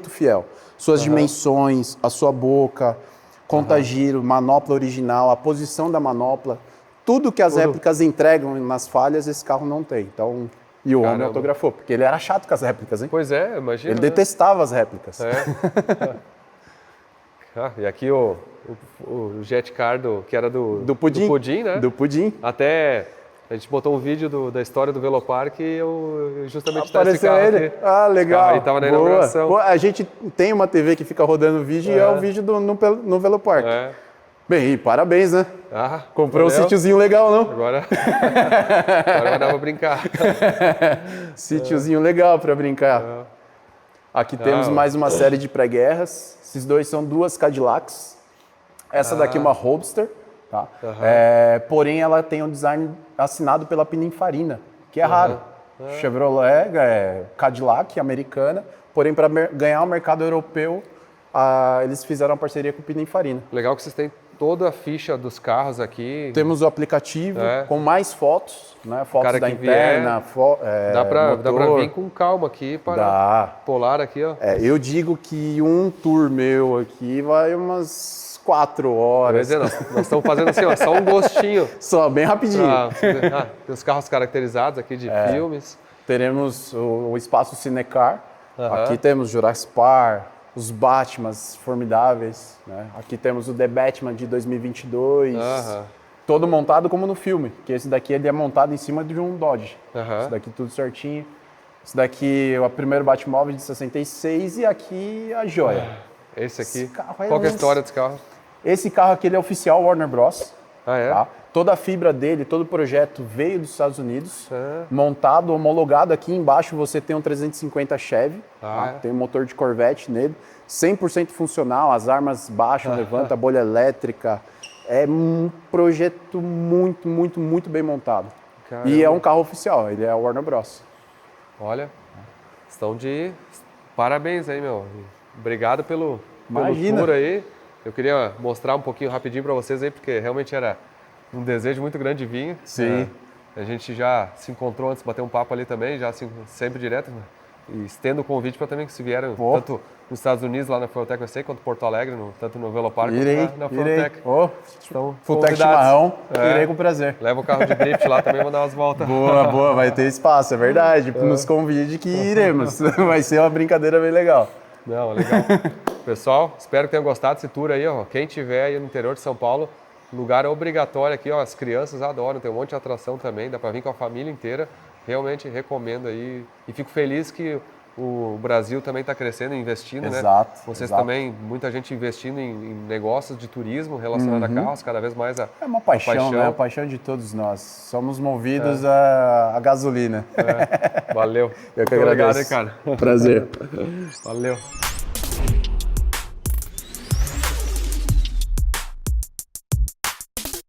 [SPEAKER 4] fiel. Suas dimensões, a sua boca... Contagiro, manopla original, a posição da manopla, tudo que as réplicas entregam nas falhas, esse carro não tem. Então, e o homem autografou, porque ele era chato com as réplicas, hein?
[SPEAKER 1] Pois é, imagina.
[SPEAKER 4] Ele detestava as réplicas.
[SPEAKER 1] E aqui o Jet Car, que era do Pudim, né?
[SPEAKER 4] Do Pudim.
[SPEAKER 1] Até a gente botou um vídeo da história do Velopark e eu justamente
[SPEAKER 4] apareceu ele.
[SPEAKER 1] Aqui.
[SPEAKER 4] Legal.
[SPEAKER 1] Aí tava na inauguração.
[SPEAKER 4] A gente tem uma TV que fica rodando o vídeo e é o vídeo no Velopark. Bem, parabéns, né? Comprou um sítiozinho legal, não?
[SPEAKER 1] Agora vai dar pra brincar.
[SPEAKER 4] Sítiozinho legal pra brincar. Aqui temos mais uma série de pré-guerras. Esses dois são duas Cadillacs. Essa daqui é uma Roadster. Tá? Porém, ela tem um design assinado pela Pininfarina, que é raro. Chevrolet, Cadillac, americana. Porém, para ganhar o mercado europeu, eles fizeram uma parceria com o Pininfarina.
[SPEAKER 1] Legal que vocês têm toda a ficha dos carros aqui.
[SPEAKER 4] Temos o aplicativo com mais fotos, né? Fotos da interna,
[SPEAKER 1] dá pra vir com calma aqui para polar aqui, ó.
[SPEAKER 4] Eu digo que um tour meu aqui vai umas 4 horas.
[SPEAKER 1] Nós estamos fazendo assim, ó, só um gostinho.
[SPEAKER 4] Só, bem rapidinho.
[SPEAKER 1] Tem os carros caracterizados aqui de filmes.
[SPEAKER 4] Teremos o espaço Cinecar. Aqui temos Jurassic Park, os Batmans formidáveis, né? Aqui temos o The Batman de 2022. Todo montado como no filme, que esse daqui ele é montado em cima de um Dodge. Esse daqui tudo certinho. Esse daqui é o primeiro Batmóvel de 66 e aqui a joia.
[SPEAKER 1] Esse aqui. Qual que é a história desse carro?
[SPEAKER 4] Esse carro aqui ele é oficial Warner Bros.
[SPEAKER 1] Tá?
[SPEAKER 4] Toda a fibra dele, todo o projeto veio dos Estados Unidos, montado, homologado. Aqui embaixo você tem um 350 Chevy, tem um motor de Corvette nele, 100% funcional, as armas baixam, levanta, bolha elétrica. É um projeto muito, muito, muito bem montado. Caramba. E é um carro oficial, ele é Warner Bros.
[SPEAKER 1] Olha, estão de parabéns aí, meu. Obrigado pelo tour aí. Eu queria mostrar um pouquinho rapidinho para vocês aí, porque realmente era um desejo muito grande de vir.
[SPEAKER 4] Sim.
[SPEAKER 1] A gente já se encontrou antes, bater um papo ali também, já assim, sempre direto. E estendo o convite para também que se vieram, tanto nos Estados Unidos, lá na Fueltec USA, quanto Porto Alegre, tanto no Velopark quanto na Fueltec.
[SPEAKER 4] Então, Fueltec Chimarrão, irei com prazer.
[SPEAKER 1] Leva o carro de drift lá também, vou dar umas voltas.
[SPEAKER 4] Boa, vai ter espaço, é verdade. Nos convide que iremos. Vai ser uma brincadeira bem legal.
[SPEAKER 1] Não, legal. Pessoal, espero que tenham gostado desse tour aí, ó. Quem tiver aí no interior de São Paulo, lugar obrigatório aqui, ó. As crianças adoram, tem um monte de atração também, dá para vir com a família inteira. Realmente recomendo aí. E fico feliz que o Brasil também está crescendo, investindo, né? Vocês também, muita gente investindo em negócios de turismo relacionado a carros, cada vez mais é
[SPEAKER 4] uma paixão, né? A paixão de todos nós. Somos movidos a gasolina.
[SPEAKER 1] Valeu.
[SPEAKER 4] Eu que agradeço.
[SPEAKER 1] Obrigado, hein, cara.
[SPEAKER 4] Prazer.
[SPEAKER 1] Valeu.